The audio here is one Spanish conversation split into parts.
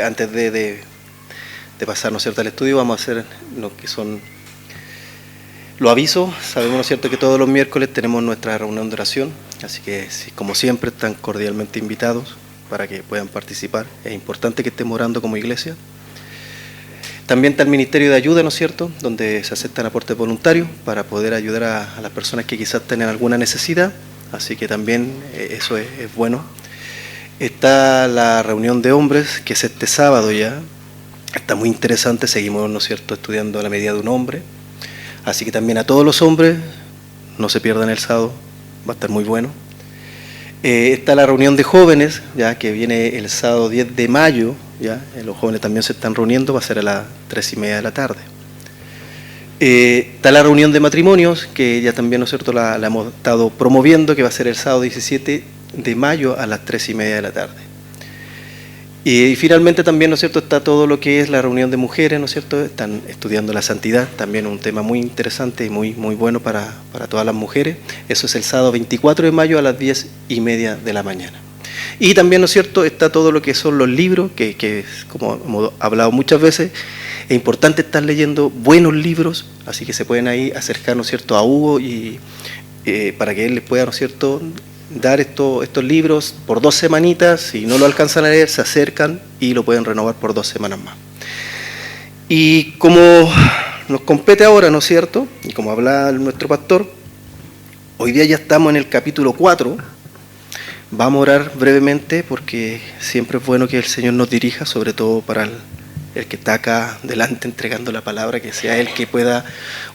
Antes de pasar, ¿no es cierto?, al estudio, vamos a hacer lo que son los avisos. Sabemos, ¿no es cierto?, que todos los miércoles tenemos nuestra reunión de oración, así que, como siempre, están cordialmente invitados para que puedan participar. Es importante que estemos orando como iglesia. También está el Ministerio de Ayuda, ¿no es cierto?, donde se aceptan aportes voluntarios para poder ayudar a las personas que quizás tengan alguna necesidad, así que también eso es bueno. Está la reunión de hombres, que es este sábado ya. Está muy interesante, seguimos, ¿no es cierto?, estudiando la medida de un hombre. Así que también a todos los hombres, no se pierdan el sábado, va a estar muy bueno. Está la reunión de jóvenes, ya que viene el sábado 10 de mayo, ya los jóvenes también se están reuniendo, va a ser a las 3:30 de la tarde. Está la reunión de matrimonios, que ya también, ¿no es cierto?, la hemos estado promoviendo, que va a ser el sábado 17 de mayo a las 3:30 de la tarde. Y finalmente también, ¿no es cierto?, está todo lo que es la reunión de mujeres, ¿no es cierto?, están estudiando la santidad, también un tema muy interesante y muy bueno para todas las mujeres. Eso es el sábado 24 de mayo a las 10:30 de la mañana. Y también, ¿no es cierto?, está todo lo que son los libros, que como hemos hablado muchas veces, es importante estar leyendo buenos libros, así que se pueden ahí acercar, ¿no es cierto?, a Hugo y para que él les pueda, ¿no es cierto?, dar estos libros por 2 semanitas. Si no lo alcanzan a leer, se acercan y lo pueden renovar por 2 semanas más. Y como nos compete ahora, ¿no es cierto?, y como habla nuestro pastor, hoy día ya estamos en el capítulo 4. Vamos a orar brevemente porque siempre es bueno que el Señor nos dirija, sobre todo para el que está acá delante entregando la palabra, que sea Él que pueda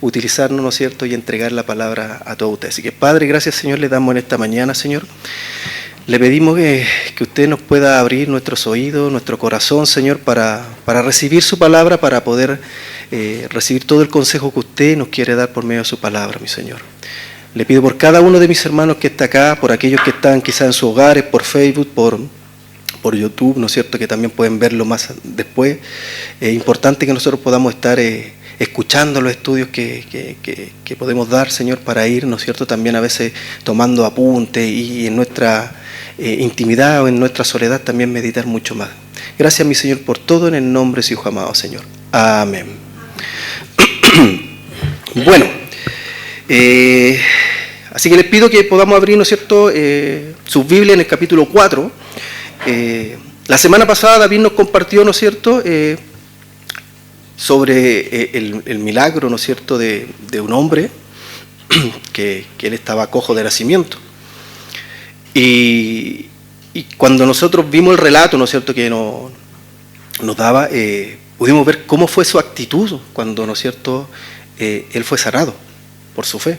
utilizarnos, ¿no es cierto?, y entregar la palabra a todos ustedes. Así que, Padre, gracias, Señor, le damos en esta mañana, Señor. Le pedimos que usted nos pueda abrir nuestros oídos, nuestro corazón, Señor, para recibir su palabra, para poder recibir todo el consejo que usted nos quiere dar por medio de su palabra, mi Señor. Le pido por cada uno de mis hermanos que está acá, por aquellos que están quizás en sus hogares, por Facebook, por YouTube, ¿no es cierto?, que también pueden verlo más después. Es importante que nosotros podamos estar escuchando los estudios que podemos dar, Señor, para ir, ¿no es cierto?, también a veces tomando apuntes y en nuestra intimidad o en nuestra soledad también meditar mucho más. Gracias, mi Señor, por todo, en el nombre de su Hijo amado, Señor. Amén. Bueno, así que les pido que podamos abrir, ¿no es cierto?, sus Biblias en el capítulo 4. La semana pasada David nos compartió, ¿no es cierto?, sobre el milagro, ¿no es cierto?, de un hombre que él estaba cojo de nacimiento. Y cuando nosotros vimos el relato, ¿no es cierto?, que nos daba, pudimos ver cómo fue su actitud cuando, ¿no es cierto?, él fue sanado por su fe.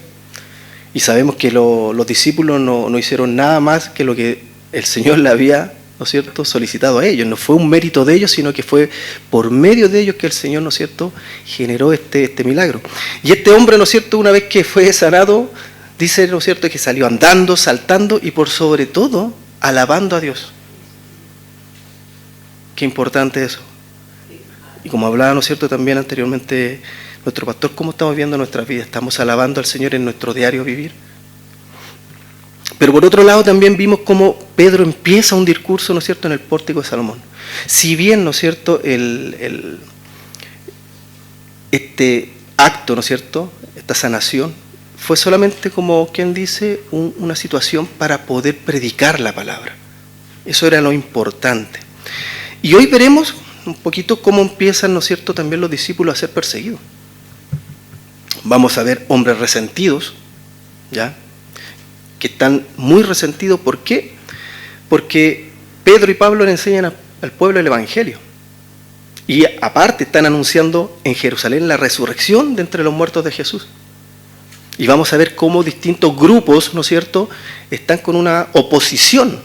Y sabemos que los discípulos no hicieron nada más que lo que el Señor le había, ¿no es cierto?, solicitado a ellos. No fue un mérito de ellos, sino que fue por medio de ellos que el Señor, ¿no es cierto?, generó este milagro. Y este hombre, ¿no es cierto?, una vez que fue sanado, dice, ¿no es cierto?, que salió andando, saltando y por sobre todo alabando a Dios. Qué importante eso. Y como hablaba, ¿no es cierto?, también anteriormente nuestro pastor, ¿cómo estamos viviendo nuestras vidas? ¿Estamos alabando al Señor en nuestro diario vivir? Pero por otro lado también vimos cómo Pedro empieza un discurso, ¿no es cierto?, en el pórtico de Salomón. Si bien, ¿no es cierto?, este acto, ¿no es cierto?, esta sanación, fue solamente, como quien dice, una situación para poder predicar la palabra. Eso era lo importante. Y hoy veremos un poquito cómo empiezan, ¿no es cierto?, también los discípulos a ser perseguidos. Vamos a ver hombres resentidos, ¿ya?, que están muy resentidos. ¿Por qué? Porque Pedro y Pablo le enseñan al pueblo el Evangelio. Y aparte están anunciando en Jerusalén la resurrección de entre los muertos de Jesús. Y vamos a ver cómo distintos grupos, ¿no es cierto?, están con una oposición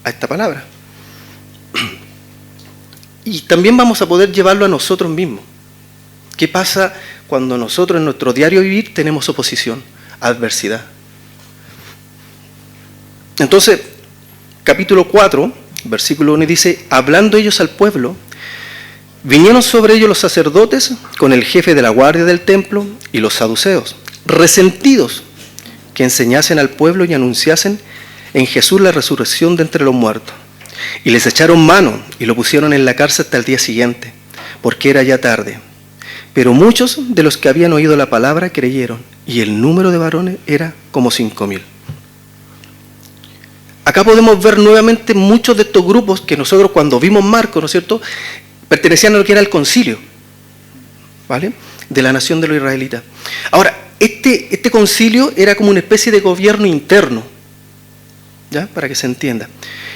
a esta palabra. Y también vamos a poder llevarlo a nosotros mismos. ¿Qué pasa cuando nosotros en nuestro diario vivir tenemos oposición, adversidad? Entonces, capítulo 4, versículo 1 dice: hablando ellos al pueblo, vinieron sobre ellos los sacerdotes con el jefe de la guardia del templo y los saduceos, resentidos, que enseñasen al pueblo y anunciasen en Jesús la resurrección de entre los muertos. Y les echaron mano y lo pusieron en la cárcel hasta el día siguiente, porque era ya tarde. Pero muchos de los que habían oído la palabra creyeron, y el número de varones era como 5.000. Acá podemos ver nuevamente muchos de estos grupos que nosotros cuando vimos Marcos, ¿no es cierto?, pertenecían a lo que era el concilio, ¿vale?, de la nación de los israelitas. Ahora, este concilio era como una especie de gobierno interno, ¿ya?, para que se entienda.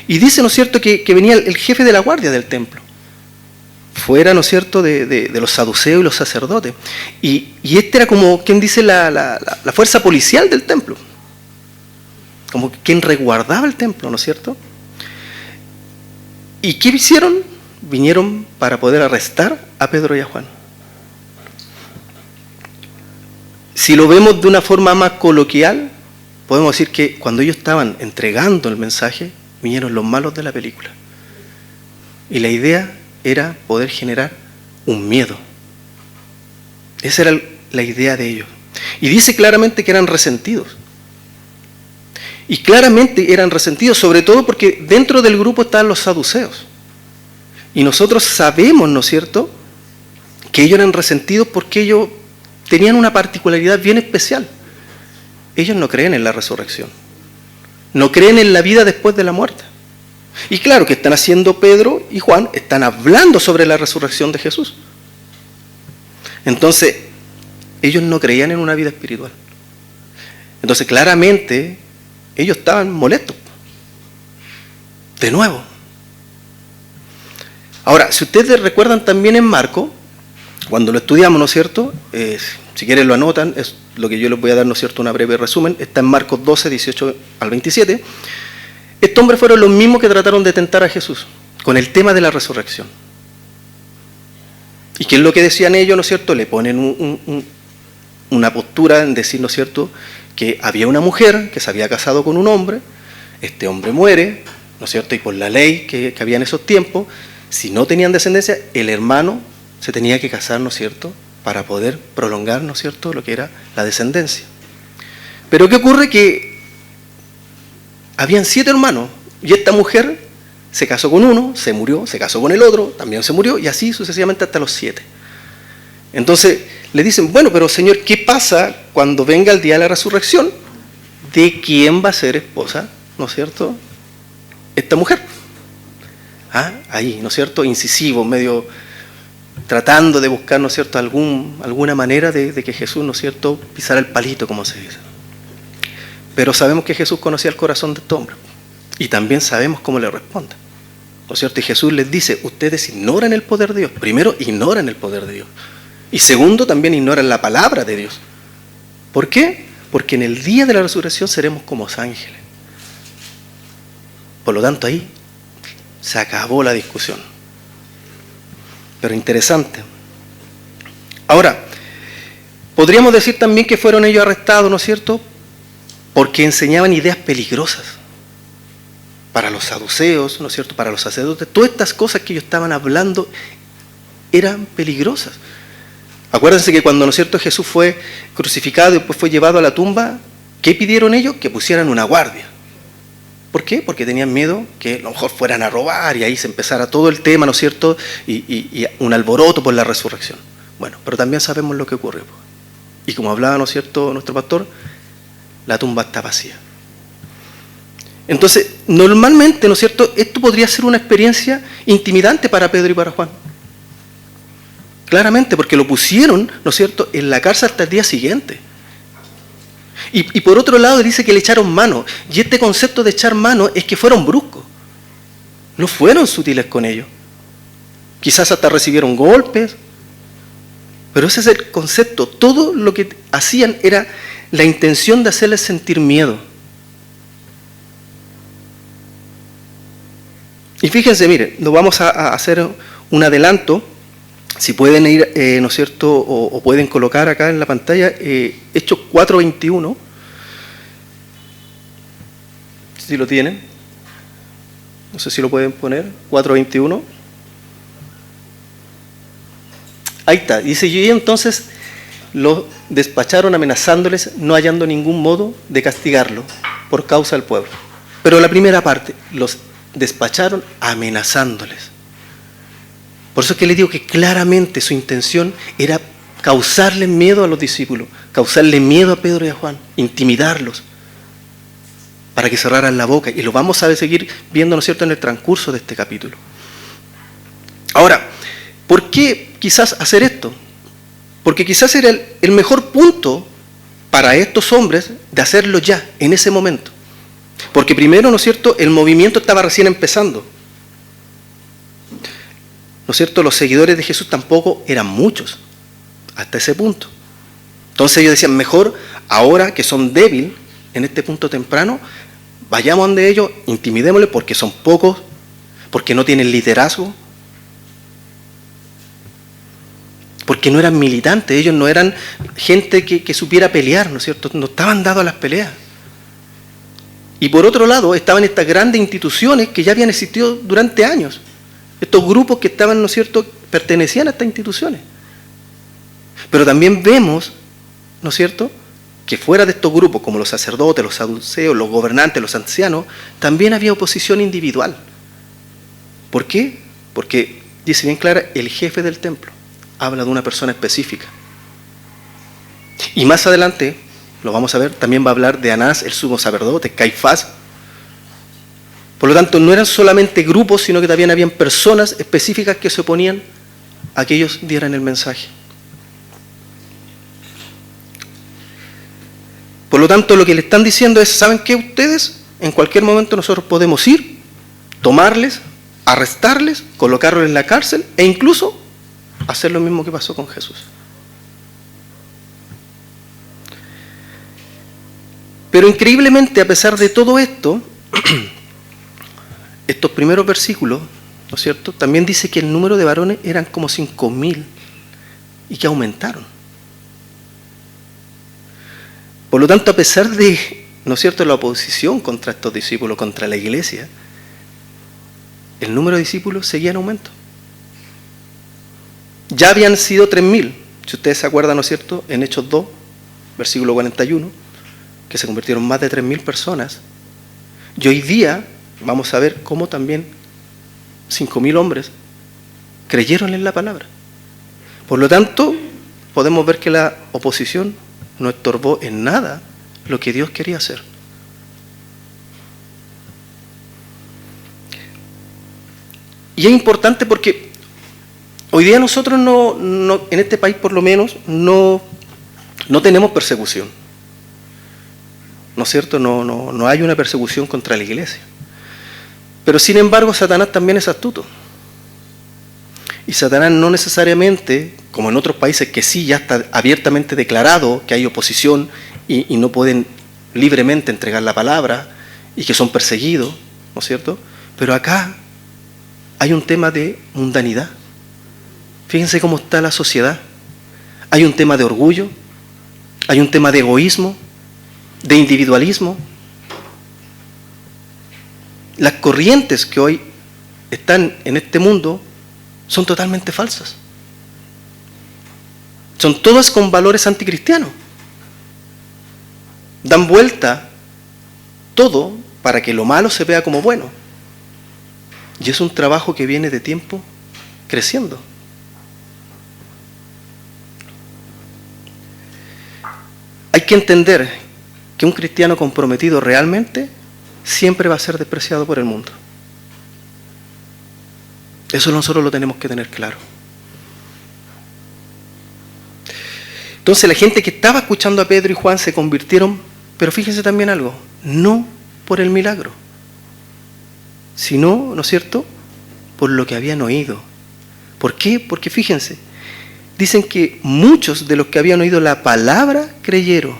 Y dice, ¿no es cierto?, que venía el jefe de la guardia del templo, fuera, ¿no es cierto?, de los saduceos y los sacerdotes. Y este era como, quien dice, la fuerza policial del templo, como quien resguardaba el templo, ¿no es cierto? ¿Y qué hicieron? Vinieron para poder arrestar a Pedro y a Juan. Si lo vemos de una forma más coloquial, podemos decir que cuando ellos estaban entregando el mensaje, vinieron los malos de la película. Y la idea era poder generar un miedo. Esa era la idea de ellos. Y dice claramente que eran resentidos. Y claramente eran resentidos, sobre todo porque dentro del grupo estaban los saduceos. Y nosotros sabemos, ¿no es cierto?, que ellos eran resentidos porque ellos tenían una particularidad bien especial. Ellos no creen en la resurrección. No creen en la vida después de la muerte. Y claro, que están haciendo Pedro y Juan, están hablando sobre la resurrección de Jesús. Entonces, ellos no creían en una vida espiritual. Entonces, claramente, ellos estaban molestos. De nuevo. Ahora, si ustedes recuerdan también en Marcos, cuando lo estudiamos, ¿no es cierto?, si quieren lo anotan, es lo que yo les voy a dar, ¿no es cierto?, una breve resumen, está en Marcos 12, 18 al 27. Estos hombres fueron los mismos que trataron de tentar a Jesús con el tema de la resurrección. ¿Y qué es lo que decían ellos, ¿no es cierto? Le ponen una postura en decir, ¿no es cierto?, que había una mujer que se había casado con un hombre, este hombre muere, ¿no es cierto?, y por la ley que había en esos tiempos, si no tenían descendencia, el hermano se tenía que casar, ¿no es cierto?, para poder prolongar, ¿no es cierto?, lo que era la descendencia. Pero ¿qué ocurre? Que habían 7 hermanos, y esta mujer se casó con uno, se murió, se casó con el otro, también se murió, y así sucesivamente hasta los 7. Entonces le dicen, bueno, pero Señor, ¿qué pasa cuando venga el día de la resurrección? ¿De quién va a ser esposa, ¿no es cierto?, esta mujer? Ahí, ¿no es cierto?, incisivo, medio tratando de buscar, ¿no es cierto?, alguna manera de que Jesús, ¿no es cierto?, pisara el palito, como se dice. Pero sabemos que Jesús conocía el corazón de este hombre. Y también sabemos cómo le responde, ¿no es cierto? Y Jesús les dice, ustedes ignoran el poder de Dios. Primero, ignoran el poder de Dios. Y segundo, también ignoran la palabra de Dios. ¿Por qué? Porque en el día de la resurrección seremos como ángeles. Por lo tanto, ahí se acabó la discusión. Pero interesante. Ahora, podríamos decir también que fueron ellos arrestados, ¿no es cierto?, porque enseñaban ideas peligrosas para los saduceos, ¿no es cierto?, para los sacerdotes. Todas estas cosas que ellos estaban hablando eran peligrosas. Acuérdense que cuando, ¿no es cierto?, Jesús fue crucificado y después fue llevado a la tumba, ¿qué pidieron ellos? Que pusieran una guardia. ¿Por qué? Porque tenían miedo que a lo mejor fueran a robar y ahí se empezara todo el tema, ¿no es cierto?, y un alboroto por la resurrección. Bueno, pero también sabemos lo que ocurrió. Y como hablaba, ¿no es cierto?, nuestro pastor, la tumba está vacía. Entonces, normalmente, ¿no es cierto?, esto podría ser una experiencia intimidante para Pedro y para Juan. Claramente, porque lo pusieron, ¿no es cierto?, en la cárcel hasta el día siguiente. Y por otro lado dice que le echaron mano. Y este concepto de echar mano es que fueron bruscos. No fueron sutiles con ellos. Quizás hasta recibieron golpes. Pero ese es el concepto. Todo lo que hacían era la intención de hacerles sentir miedo. Y fíjense, miren, nos vamos a hacer un adelanto. Si pueden ir, ¿no es cierto?, o pueden colocar acá en la pantalla, Hechos 4:21, si lo tienen, no sé si lo pueden poner, 4:21. Ahí está, dice, y entonces lo despacharon amenazándoles, no hallando ningún modo de castigarlo por causa del pueblo. Pero la primera parte, los despacharon amenazándoles. Por eso es que les digo que claramente su intención era causarle miedo a los discípulos, causarle miedo a Pedro y a Juan, intimidarlos, para que cerraran la boca. Y lo vamos a seguir viendo, ¿no es cierto?, en el transcurso de este capítulo. Ahora, ¿por qué quizás hacer esto? Porque quizás era el mejor punto para estos hombres de hacerlo ya, en ese momento. Porque primero, ¿no es cierto?, el movimiento estaba recién empezando. ¿No es cierto?, los seguidores de Jesús tampoco eran muchos, hasta ese punto. Entonces ellos decían, mejor ahora que son débiles, en este punto temprano, vayamos donde ellos, intimidémosles porque son pocos, porque no tienen liderazgo, porque no eran militantes, ellos no eran gente que supiera pelear, ¿no es cierto?, no estaban dados a las peleas. Y por otro lado, estaban estas grandes instituciones que ya habían existido durante años. Estos grupos que estaban, ¿no es cierto?, pertenecían a estas instituciones. Pero también vemos, ¿no es cierto?, que fuera de estos grupos, como los sacerdotes, los saduceos, los gobernantes, los ancianos, también había oposición individual. ¿Por qué? Porque, dice bien clara, el jefe del templo habla de una persona específica. Y más adelante, lo vamos a ver, también va a hablar de Anás, el sumo sacerdote, Caifás. Por lo tanto, no eran solamente grupos, sino que también habían personas específicas que se oponían a que ellos dieran el mensaje. Por lo tanto, lo que le están diciendo es, ¿saben qué? Ustedes, en cualquier momento nosotros podemos ir, tomarles, arrestarles, colocarlos en la cárcel e incluso hacer lo mismo que pasó con Jesús. Pero increíblemente, a pesar de todo esto, estos primeros versículos, ¿no es cierto?, también dice que el número de varones eran como 5.000 y que aumentaron. Por lo tanto, a pesar de, ¿no es cierto?, la oposición contra estos discípulos, contra la iglesia, el número de discípulos seguía en aumento. Ya habían sido 3.000, si ustedes se acuerdan, ¿no es cierto?, en Hechos 2, versículo 41, que se convirtieron más de 3.000 personas. Y hoy día vamos a ver cómo también 5.000 hombres creyeron en la palabra. Por lo tanto, podemos ver que la oposición no estorbó en nada lo que Dios quería hacer. Y es importante porque hoy día nosotros no, en este país por lo menos, no tenemos persecución. ¿No es cierto? No hay una persecución contra la iglesia. Pero sin embargo, Satanás también es astuto. Y Satanás no necesariamente, como en otros países que sí ya está abiertamente declarado que hay oposición y no pueden libremente entregar la palabra y que son perseguidos, ¿no es cierto? Pero acá hay un tema de mundanidad. Fíjense cómo está la sociedad. Hay un tema de orgullo, hay un tema de egoísmo, de individualismo. Las corrientes que hoy están en este mundo son totalmente falsas. Son todas con valores anticristianos. Dan vuelta todo para que lo malo se vea como bueno. Y es un trabajo que viene de tiempo creciendo. Hay que entender que un cristiano comprometido realmente siempre va a ser despreciado por el mundo. Eso nosotros lo tenemos que tener claro. Entonces la gente que estaba escuchando a Pedro y Juan se convirtieron, pero fíjense también algo, no por el milagro, sino, ¿no es cierto?, por lo que habían oído. ¿Por qué? Porque fíjense, dicen que muchos de los que habían oído la palabra creyeron.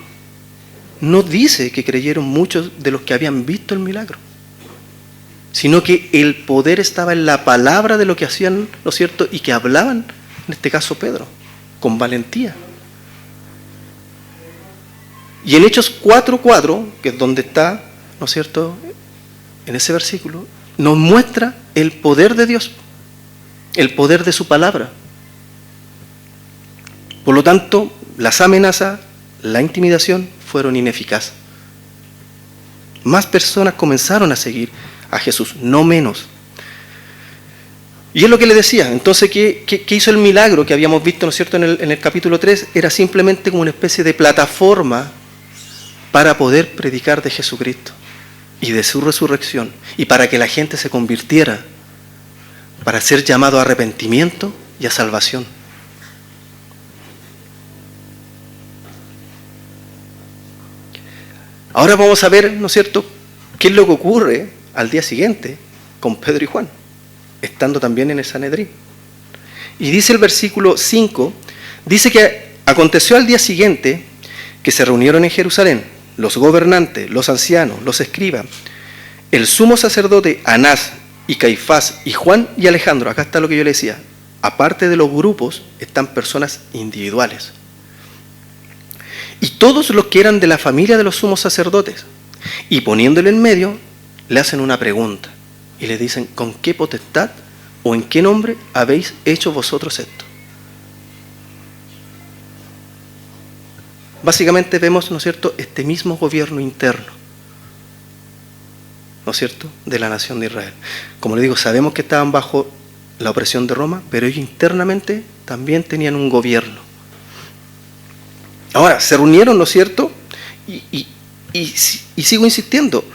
No dice que creyeron muchos de los que habían visto el milagro, sino que el poder estaba en la palabra de lo que hacían, ¿no es cierto?, y que hablaban, en este caso Pedro, con valentía. Y en Hechos 4:4, que es donde está, ¿no es cierto?, en ese versículo, nos muestra el poder de Dios, el poder de su palabra. Por lo tanto, las amenazas, la intimidación fueron ineficaces. Más personas comenzaron a seguir a Jesús, no menos. Y es lo que le decía. Entonces, ¿qué hizo el milagro que habíamos visto, ¿no es cierto?, en el capítulo 3? Era simplemente como una especie de plataforma para poder predicar de Jesucristo y de su resurrección, y para que la gente se convirtiera, para ser llamado a arrepentimiento y a salvación. Ahora vamos a ver, ¿no es cierto?, qué es lo que ocurre al día siguiente con Pedro y Juan, estando también en el Sanedrín. Y dice el versículo 5, dice que aconteció al día siguiente que se reunieron en Jerusalén los gobernantes, los ancianos, los escribas, el sumo sacerdote Anás y Caifás y Juan y Alejandro. Acá está lo que yo le decía. Aparte de los grupos están personas individuales. Y todos los que eran de la familia de los sumos sacerdotes. Y poniéndole en medio, le hacen una pregunta. Y le dicen, ¿con qué potestad o en qué nombre habéis hecho vosotros esto? Básicamente vemos, ¿no es cierto?, este mismo gobierno interno, ¿no es cierto?, de la nación de Israel. Como le digo, sabemos que estaban bajo la opresión de Roma, pero ellos internamente también tenían un gobierno. Ahora, se reunieron, ¿no es cierto?, y sigo insistiendo,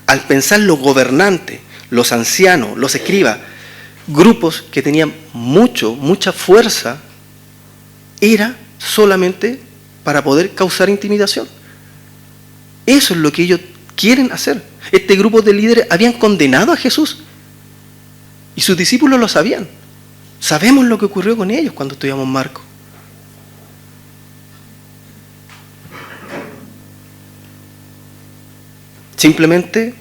al pensar los gobernantes, los ancianos, los escribas, grupos que tenían mucha fuerza, era solamente para poder causar intimidación. Eso es lo que ellos quieren hacer. Este grupo de líderes habían condenado a Jesús y sus discípulos lo sabían. Sabemos lo que ocurrió con ellos cuando estudiamos Marcos. Simplemente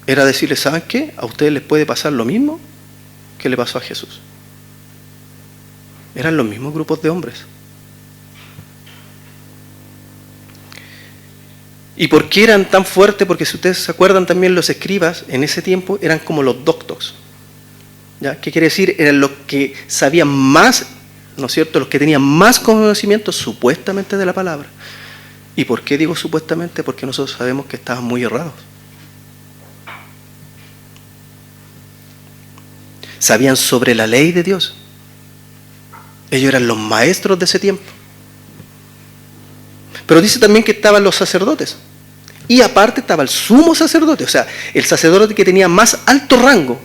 era decirles, ¿saben qué? A ustedes les puede pasar lo mismo que le pasó a Jesús. Eran los mismos grupos de hombres. ¿Y por qué eran tan fuertes? Porque si ustedes se acuerdan también, los escribas en ese tiempo eran como los doctos. ¿Ya? ¿Qué quiere decir? Eran los que sabían más, ¿no es cierto?, los que tenían más conocimiento supuestamente de la palabra. ¿Y por qué digo supuestamente? Porque nosotros sabemos que estaban muy errados. Sabían sobre la ley de Dios. Ellos eran los maestros de ese tiempo. Pero dice también que estaban los sacerdotes. Y aparte estaba el sumo sacerdote, o sea, el sacerdote que tenía más alto rango.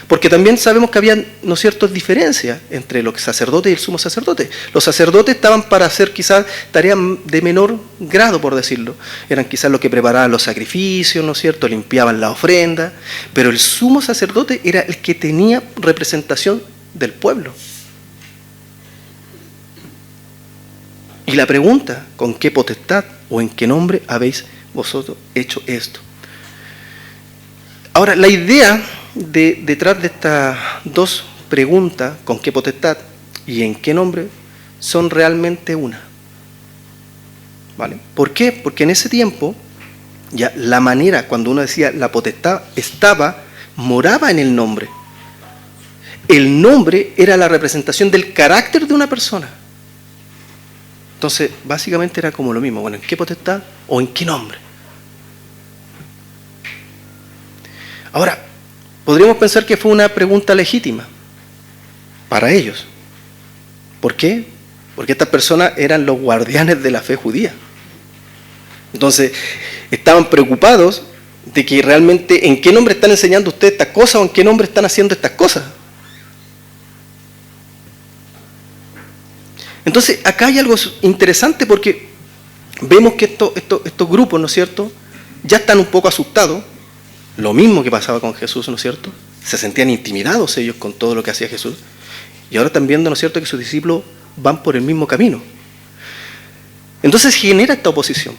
Porque también sabemos que había, ¿no es cierto?, diferencias entre los sacerdotes y el sumo sacerdote. Los sacerdotes estaban para hacer quizás tareas de menor grado, por decirlo. Eran quizás los que preparaban los sacrificios, ¿no es cierto?, limpiaban la ofrenda. Pero el sumo sacerdote era el que tenía representación del pueblo. Y la pregunta, ¿con qué potestad o en qué nombre habéis vosotros hecho esto? Ahora, la idea detrás de estas dos preguntas, ¿con qué potestad y en qué nombre?, son realmente una. ¿Vale? ¿Por qué? Porque en ese tiempo, ya la manera, cuando uno decía la potestad, moraba en el nombre. El nombre era la representación del carácter de una persona. Entonces, básicamente era como lo mismo. Bueno, ¿en qué potestad o en qué nombre? Ahora, podríamos pensar que fue una pregunta legítima para ellos. ¿Por qué? Porque estas personas eran los guardianes de la fe judía. Entonces, estaban preocupados de que realmente en qué nombre están enseñando ustedes estas cosas o en qué nombre están haciendo estas cosas. Entonces, acá hay algo interesante porque vemos que estos grupos, ¿no es cierto?, ya están un poco asustados. Lo mismo que pasaba con Jesús, ¿no es cierto? Se sentían intimidados ellos con todo lo que hacía Jesús. Y ahora están viendo, ¿no es cierto?, que sus discípulos van por el mismo camino. Entonces genera esta oposición.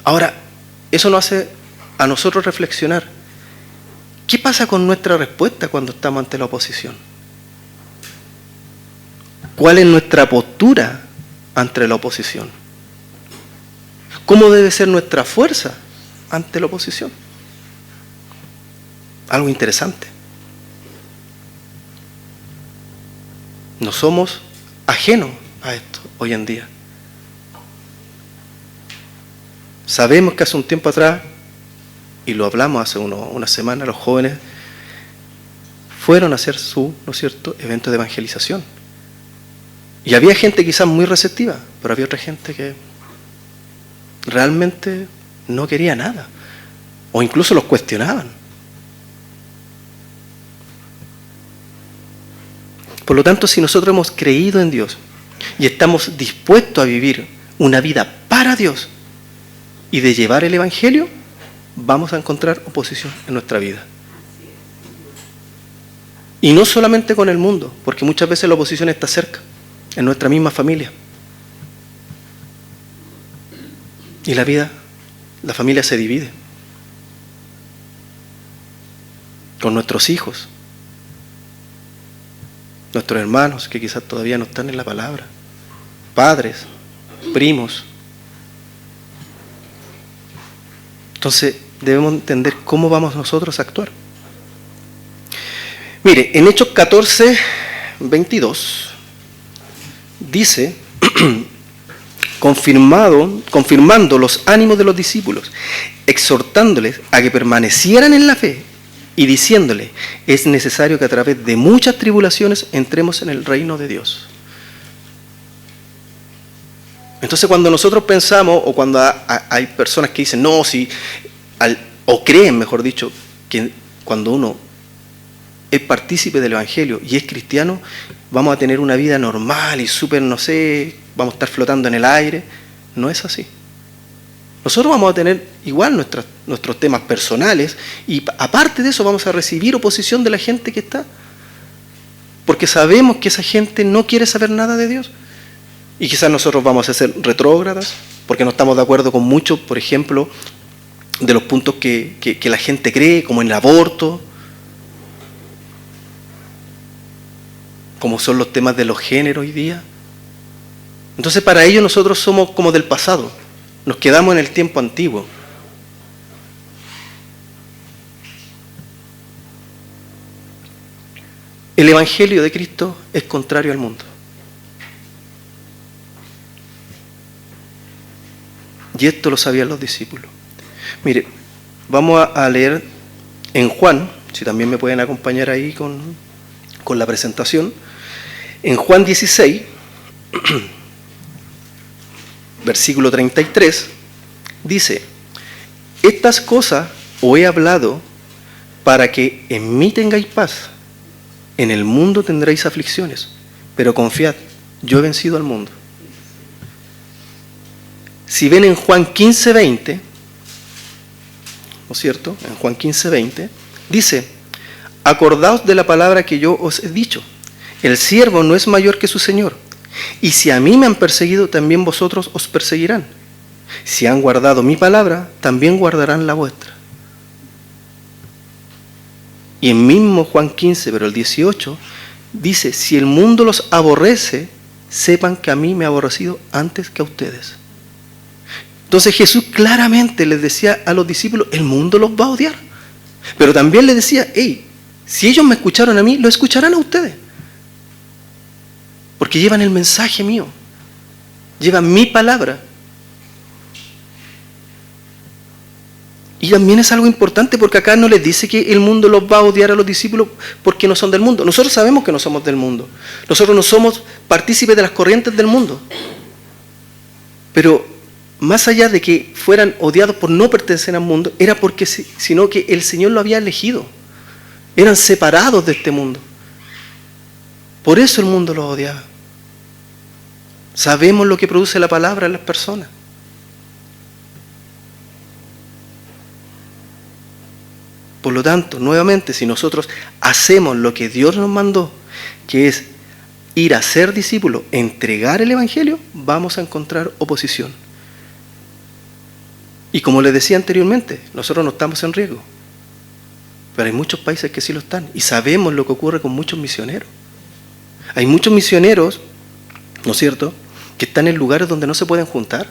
Ahora, eso nos hace a nosotros reflexionar. ¿Qué pasa con nuestra respuesta cuando estamos ante la oposición? ¿Cuál es nuestra postura ante la oposición? ¿Cómo debe ser nuestra fuerza ante la oposición? Algo interesante. No somos ajenos a esto hoy en día. Sabemos que hace un tiempo atrás y lo hablamos hace una semana, los jóvenes fueron a hacer su, ¿no es cierto?, evento de evangelización. Y había gente quizás muy receptiva, pero había otra gente que realmente no quería nada, o incluso los cuestionaban. Por lo tanto, si nosotros hemos creído en Dios y estamos dispuestos a vivir una vida para Dios y de llevar el Evangelio, vamos a encontrar oposición en nuestra vida. Y no solamente con el mundo, porque muchas veces la oposición está cerca, en nuestra misma familia. Y la familia se divide. Con nuestros hijos, nuestros hermanos que quizás todavía no están en la palabra, padres, primos. Entonces debemos entender cómo vamos nosotros a actuar. Mire, en Hechos 14, 22, dice, confirmando los ánimos de los discípulos, exhortándoles a que permanecieran en la fe y diciéndoles, es necesario que a través de muchas tribulaciones entremos en el reino de Dios. Entonces cuando nosotros pensamos, o cuando hay personas que dicen, no, o creen, mejor dicho, que cuando uno es partícipe del Evangelio y es cristiano, vamos a tener una vida normal y súper, no sé, vamos a estar flotando en el aire. No es así. Nosotros vamos a tener igual nuestros temas personales y aparte de eso vamos a recibir oposición de la gente que está. Porque sabemos que esa gente no quiere saber nada de Dios. Y quizás nosotros vamos a ser retrógradas porque no estamos de acuerdo con muchos, por ejemplo, de los puntos que la gente cree, como en el aborto, como son los temas de los géneros hoy día. Entonces para ellos nosotros somos como del pasado, nos quedamos en el tiempo antiguo. El Evangelio de Cristo es contrario al mundo. Y esto lo sabían los discípulos. Mire, vamos a leer en Juan, si también me pueden acompañar ahí con la presentación. En Juan 16, versículo 33, dice, estas cosas os he hablado para que en mí tengáis paz. En el mundo tendréis aflicciones, pero confiad, yo he vencido al mundo. Si ven en Juan 15:20, ¿no es cierto? En Juan 15:20, dice, acordaos de la palabra que yo os he dicho, el siervo no es mayor que su señor, y si a mí me han perseguido, también vosotros os perseguirán. Si han guardado mi palabra, también guardarán la vuestra. Y en mismo Juan 15, pero el 18, dice, si el mundo los aborrece, sepan que a mí me ha aborrecido antes que a ustedes. Entonces Jesús claramente les decía a los discípulos, el mundo los va a odiar. Pero también les decía, hey, si ellos me escucharon a mí, lo escucharán a ustedes. Porque llevan el mensaje mío, llevan mi palabra. Y también es algo importante porque acá no les dice que el mundo los va a odiar a los discípulos porque no son del mundo. Nosotros sabemos que no somos del mundo. Nosotros no somos partícipes de las corrientes del mundo. Pero más allá de que fueran odiados por no pertenecer al mundo, era porque sino que el Señor lo había elegido. Eran separados de este mundo. Por eso el mundo los odiaba. Sabemos lo que produce la palabra en las personas. Por lo tanto, nuevamente, si nosotros hacemos lo que Dios nos mandó, que es ir a ser discípulos, entregar el Evangelio, vamos a encontrar oposición. Y como les decía anteriormente, nosotros no estamos en riesgo, pero hay muchos países que sí lo están, y sabemos lo que ocurre con muchos misioneros. Hay muchos misioneros, ¿no es cierto?, que están en lugares donde no se pueden juntar,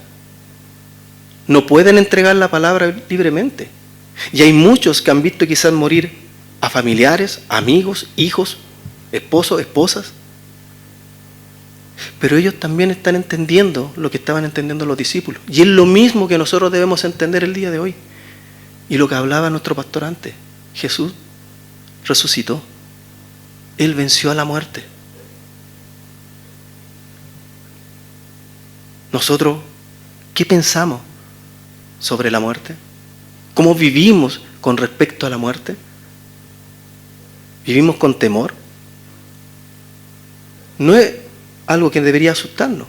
no pueden entregar la palabra libremente. Y hay muchos que han visto quizás morir a familiares, amigos, hijos, esposos, esposas. Pero ellos también están entendiendo lo que estaban entendiendo los discípulos. Y es lo mismo que nosotros debemos entender el día de hoy. Y lo que hablaba nuestro pastor antes, Jesús resucitó. Él venció a la muerte. Nosotros, ¿qué pensamos sobre la muerte? ¿Cómo vivimos con respecto a la muerte? ¿Vivimos con temor? No es algo que debería asustarnos.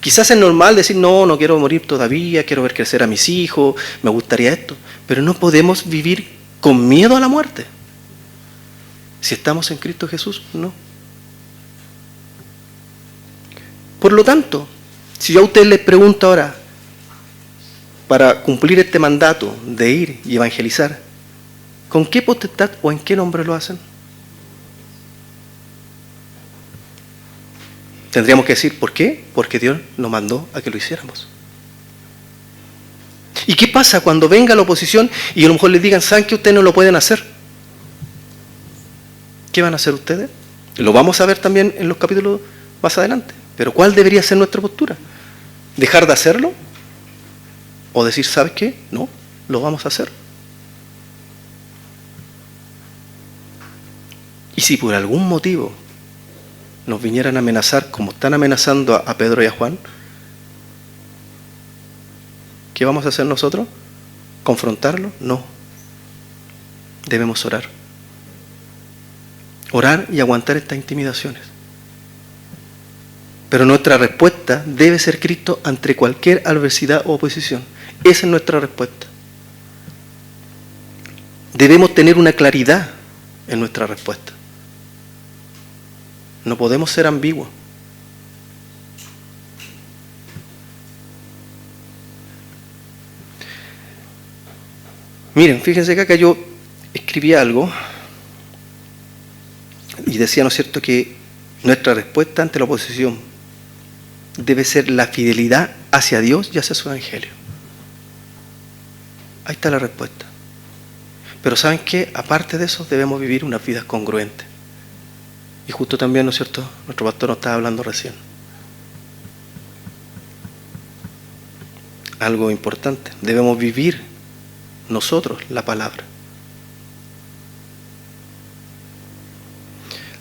Quizás es normal decir, no quiero morir todavía, quiero ver crecer a mis hijos, me gustaría esto. Pero no podemos vivir con miedo a la muerte. Si estamos en Cristo Jesús, no. Por lo tanto, si yo a usted les pregunto ahora, para cumplir este mandato de ir y evangelizar, ¿con qué potestad o en qué nombre lo hacen? Tendríamos que decir, ¿por qué? Porque Dios nos mandó a que lo hiciéramos. ¿Y qué pasa cuando venga la oposición y a lo mejor les digan, ¿saben que ustedes no lo pueden hacer? ¿Qué van a hacer ustedes? Lo vamos a ver también en los capítulos más adelante. Pero ¿cuál debería ser nuestra postura? ¿Dejar de hacerlo? ¿O decir, ¿sabes qué? No, lo vamos a hacer. Y si por algún motivo nos vinieran a amenazar como están amenazando a Pedro y a Juan, ¿qué vamos a hacer nosotros? ¿Confrontarlo? No. Debemos orar. Orar y aguantar estas intimidaciones. Pero nuestra respuesta debe ser Cristo ante cualquier adversidad o oposición. Esa es nuestra respuesta. Debemos tener una claridad en nuestra respuesta. No podemos ser ambiguos. Miren, fíjense que acá yo escribí algo y decía, ¿no es cierto?, que nuestra respuesta ante la oposición debe ser la fidelidad hacia Dios y hacia su evangelio. Ahí está la respuesta. Pero ¿saben qué? Aparte de eso, debemos vivir unas vidas congruentes. Y justo también, ¿no es cierto?, nuestro pastor nos estaba hablando recién. Algo importante. Debemos vivir nosotros la palabra.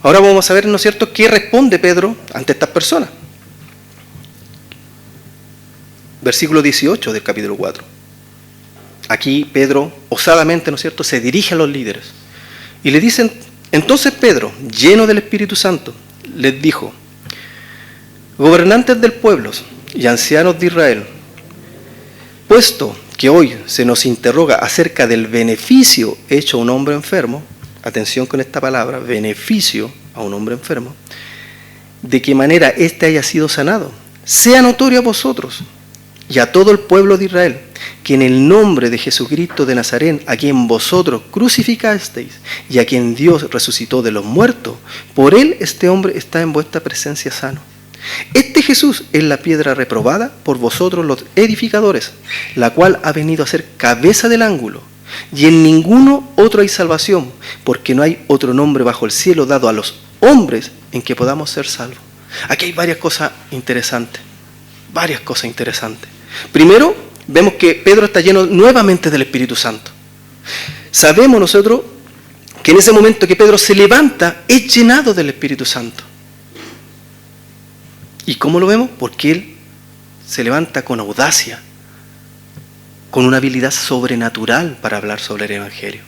Ahora vamos a ver, ¿no es cierto?, qué responde Pedro ante estas personas. Versículo 18 del capítulo 4. Aquí Pedro, osadamente, ¿no es cierto?, se dirige a los líderes. Y le dicen, entonces Pedro, lleno del Espíritu Santo, les dijo, gobernantes del pueblo y ancianos de Israel, puesto que hoy se nos interroga acerca del beneficio hecho a un hombre enfermo, atención con esta palabra, beneficio a un hombre enfermo, de qué manera éste haya sido sanado, sea notorio a vosotros y a todo el pueblo de Israel, que en el nombre de Jesucristo de Nazaret, a quien vosotros crucificasteis y a quien Dios resucitó de los muertos, por él este hombre está en vuestra presencia sano. Este Jesús es la piedra reprobada por vosotros los edificadores, la cual ha venido a ser cabeza del ángulo, y en ninguno otro hay salvación, porque no hay otro nombre bajo el cielo dado a los hombres en que podamos ser salvos. Aquí hay varias cosas interesantes. Primero, vemos que Pedro está lleno nuevamente del Espíritu Santo. Sabemos nosotros que en ese momento que Pedro se levanta, es llenado del Espíritu Santo. ¿Y cómo lo vemos? Porque él se levanta con audacia, con una habilidad sobrenatural para hablar sobre el Evangelio.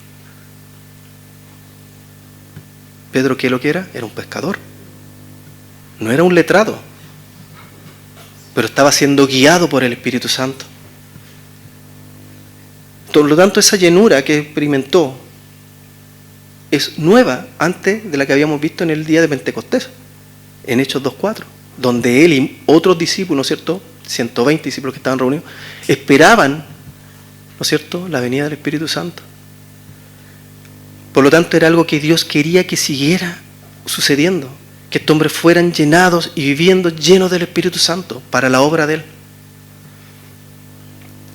Pedro, ¿qué es lo que era? Era un pescador. No era un letrado, pero estaba siendo guiado por el Espíritu Santo. Por lo tanto, esa llenura que experimentó es nueva antes de la que habíamos visto en el día de Pentecostés, en Hechos 2:4, donde él y otros discípulos, ¿no es cierto?, 120 discípulos que estaban reunidos, esperaban, ¿no es cierto?, la venida del Espíritu Santo. Por lo tanto, era algo que Dios quería que siguiera sucediendo, que estos hombres fueran llenados y viviendo llenos del Espíritu Santo para la obra de él.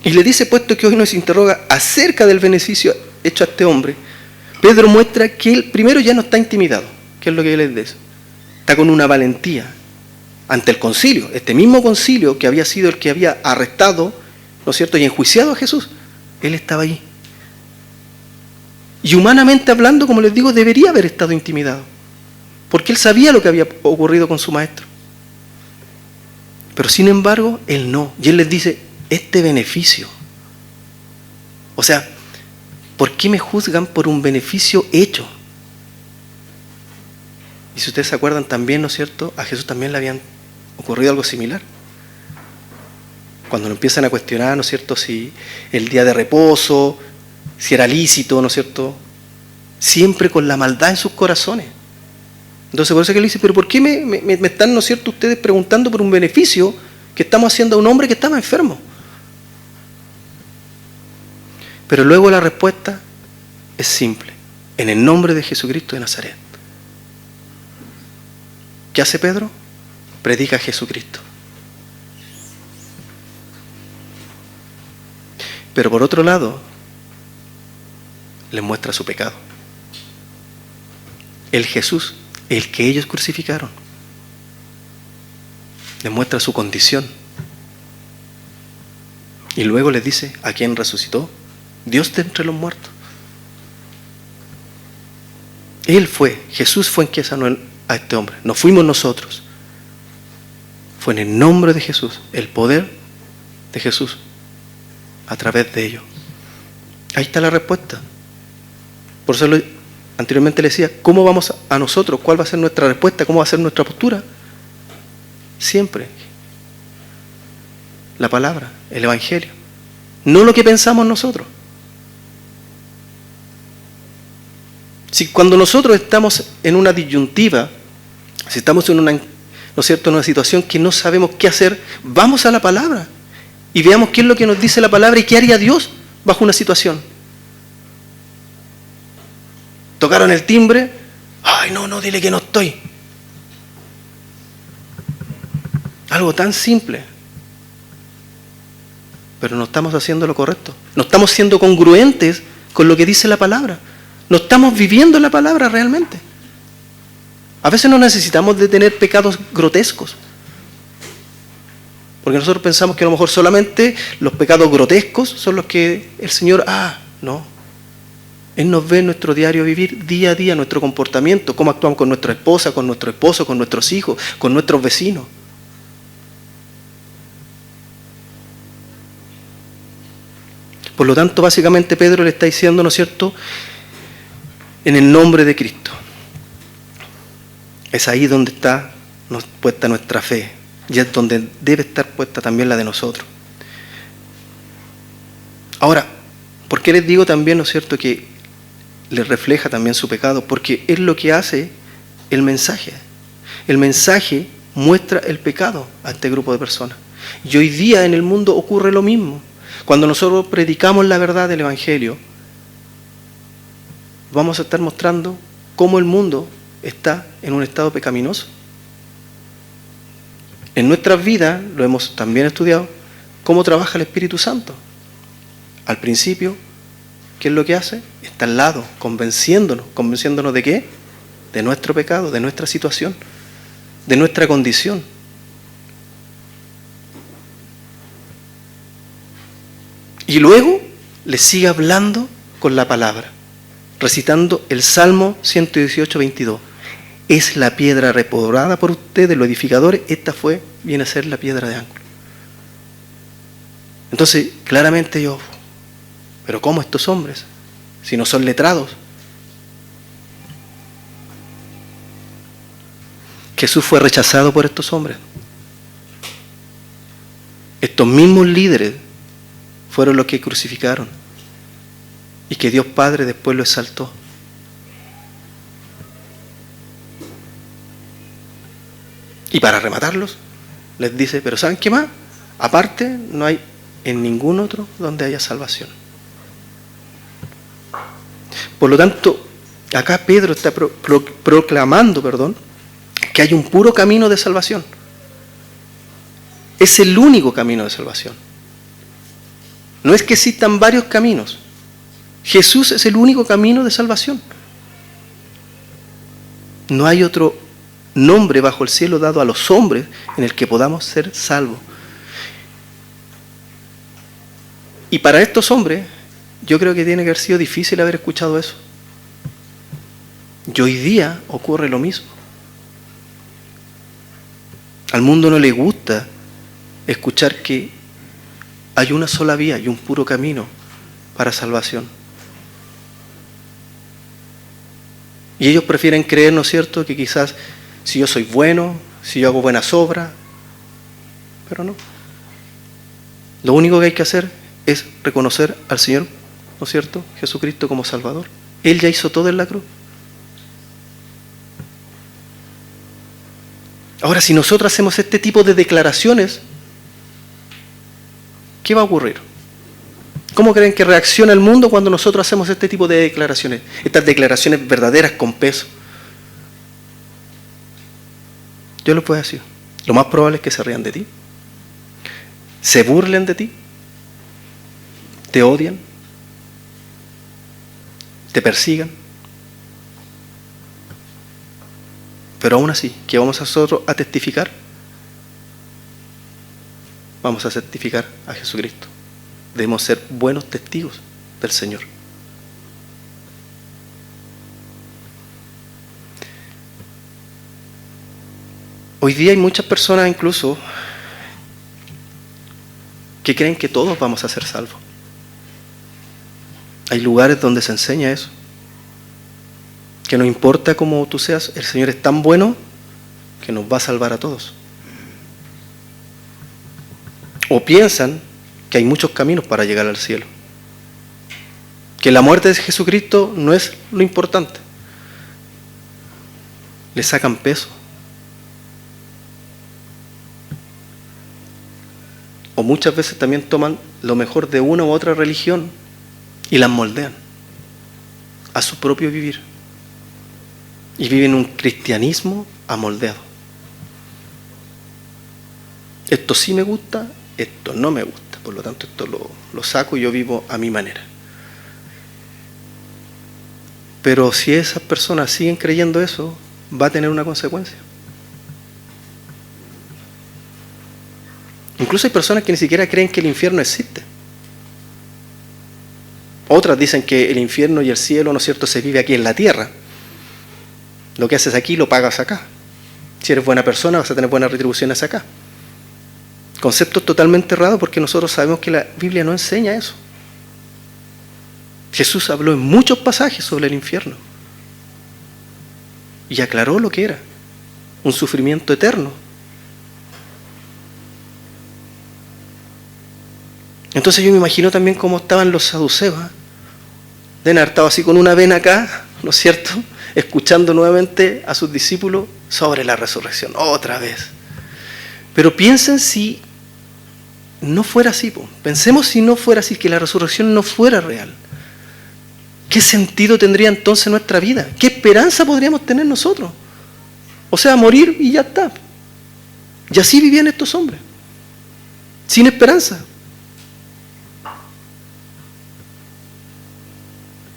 Y le dice, puesto que hoy nos interroga acerca del beneficio hecho a este hombre, Pedro muestra que él primero ya no está intimidado. ¿Qué es lo que él les dice? Está con una valentía ante el concilio, este mismo concilio que había sido el que había arrestado, ¿no es cierto?, y enjuiciado a Jesús. Él estaba ahí, Y humanamente hablando, como les digo, debería haber estado intimidado, porque él sabía lo que había ocurrido con su maestro. Pero sin embargo, él no. Y él les dice, este beneficio. O sea, ¿por qué me juzgan por un beneficio hecho? Y si ustedes se acuerdan también, ¿no es cierto? A Jesús también le habían ocurrido algo similar. Cuando lo empiezan a cuestionar, ¿no es cierto? Si el día de reposo, si era lícito, ¿no es cierto? Siempre con la maldad en sus corazones. Entonces por eso que él dice, pero ¿por qué me están, ¿no es cierto?, ustedes preguntando por un beneficio que estamos haciendo a un hombre que estaba enfermo? Pero luego la respuesta es simple, en el nombre de Jesucristo de Nazaret. ¿Qué hace Pedro? Predica a Jesucristo. Pero por otro lado, les muestra su pecado. El Jesús, el que ellos crucificaron, les muestra su condición. Y luego les dice, ¿a quién resucitó? Dios de entre los muertos. Él fue, Jesús fue en quien sanó a este hombre. No fuimos nosotros. Fue en el nombre de Jesús, el poder de Jesús, a través de ellos. Ahí está la respuesta. Por eso anteriormente le decía, ¿cómo vamos a nosotros? ¿Cuál va a ser nuestra respuesta? ¿Cómo va a ser nuestra postura? Siempre la palabra, el Evangelio. No lo que pensamos nosotros. Si cuando nosotros estamos en una disyuntiva, si estamos en una, ¿no es cierto?, en una situación que no sabemos qué hacer, vamos a la palabra y veamos qué es lo que nos dice la palabra y qué haría Dios bajo una situación. Tocaron el timbre, ay, no, dile que no estoy. Algo tan simple. Pero no estamos haciendo lo correcto. No estamos siendo congruentes con lo que dice la palabra. No estamos viviendo la palabra realmente. A veces no necesitamos de tener pecados grotescos. Porque nosotros pensamos que a lo mejor solamente los pecados grotescos son los que el Señor, no. Él nos ve en nuestro diario vivir, día a día, nuestro comportamiento, cómo actuamos con nuestra esposa, con nuestro esposo, con nuestros hijos, con nuestros vecinos. Por lo tanto, básicamente Pedro le está diciendo, ¿no es cierto?, en el nombre de Cristo. Es ahí donde está puesta nuestra fe, y es donde debe estar puesta también la de nosotros. Ahora, ¿por qué les digo también, ¿no es cierto?, que les refleja también su pecado? Porque es lo que hace el mensaje. El mensaje muestra el pecado a este grupo de personas. Y hoy día en el mundo ocurre lo mismo. Cuando nosotros predicamos la verdad del Evangelio, vamos a estar mostrando cómo el mundo está en un estado pecaminoso. En nuestras vidas, lo hemos también estudiado, cómo trabaja el Espíritu Santo. Al principio, ¿qué es lo que hace? Está al lado, convenciéndonos. ¿Convenciéndonos de qué? De nuestro pecado, de nuestra situación, de nuestra condición. Y luego le sigue hablando con la palabra, recitando el Salmo 118, 22. Es la piedra repodrada por ustedes, los edificadores, esta viene a ser la piedra de ángulo. Entonces, claramente pero ¿cómo estos hombres? Si no son letrados. Jesús fue rechazado por estos hombres. Estos mismos líderes fueron los que crucificaron y que Dios Padre después lo exaltó. Y para rematarlos, les dice, pero ¿saben qué más? Aparte, no hay en ningún otro donde haya salvación. Por lo tanto, acá Pedro está proclamando, que hay un puro camino de salvación. Es el único camino de salvación. No es que existan varios caminos. Jesús es el único camino de salvación. No hay otro nombre bajo el cielo dado a los hombres en el que podamos ser salvos. Y para estos hombres, yo creo que tiene que haber sido difícil haber escuchado eso. Y hoy día ocurre lo mismo. Al mundo no le gusta escuchar que hay una sola vía y un puro camino para salvación. Y ellos prefieren creer, ¿no es cierto?, que quizás si yo soy bueno, si yo hago buenas obras, pero no. Lo único que hay que hacer es reconocer al Señor, ¿no es cierto?, Jesucristo como Salvador. Él ya hizo todo en la cruz. Ahora, si nosotros hacemos este tipo de declaraciones, ¿qué va a ocurrir? ¿Cómo creen que reacciona el mundo cuando nosotros hacemos este tipo de declaraciones? Estas declaraciones verdaderas con peso. Yo les puedo decir, lo más probable es que se rían de ti, se burlen de ti, te odian, te persigan. Pero aún así, ¿qué vamos a nosotros a testificar? Vamos a testificar a Jesucristo. Debemos ser buenos testigos del Señor. Hoy día hay muchas personas incluso que creen que todos vamos a ser salvos. Hay lugares donde se enseña eso. Que no importa cómo tú seas, el Señor es tan bueno que nos va a salvar a todos. O piensan que hay muchos caminos para llegar al cielo. Que la muerte de Jesucristo no es lo importante. Le sacan peso. O muchas veces también toman lo mejor de una u otra religión y las moldean a su propio vivir. Y viven un cristianismo amoldeado. Esto sí me gusta, esto no me gusta. Por lo tanto, esto lo saco y yo vivo a mi manera. Pero si esas personas siguen creyendo eso, va a tener una consecuencia. Incluso hay personas que ni siquiera creen que el infierno existe. Otras dicen que el infierno y el cielo, ¿no es cierto?, se vive aquí en la tierra. Lo que haces aquí lo pagas acá. Si eres buena persona vas a tener buenas retribuciones acá. Concepto totalmente errado porque nosotros sabemos que la Biblia no enseña eso. Jesús habló en muchos pasajes sobre el infierno y aclaró lo que era un sufrimiento eterno. Entonces yo me imagino también cómo estaban los saduceos. Deben haber estado así con una vena acá, ¿no es cierto?, escuchando nuevamente a sus discípulos sobre la resurrección, otra vez. Pero piensen si no fuera así, pensemos si no fuera así, que la resurrección no fuera real. ¿Qué sentido tendría entonces nuestra vida? ¿Qué esperanza podríamos tener nosotros? O sea, morir y ya está. Y así vivían estos hombres, sin esperanza.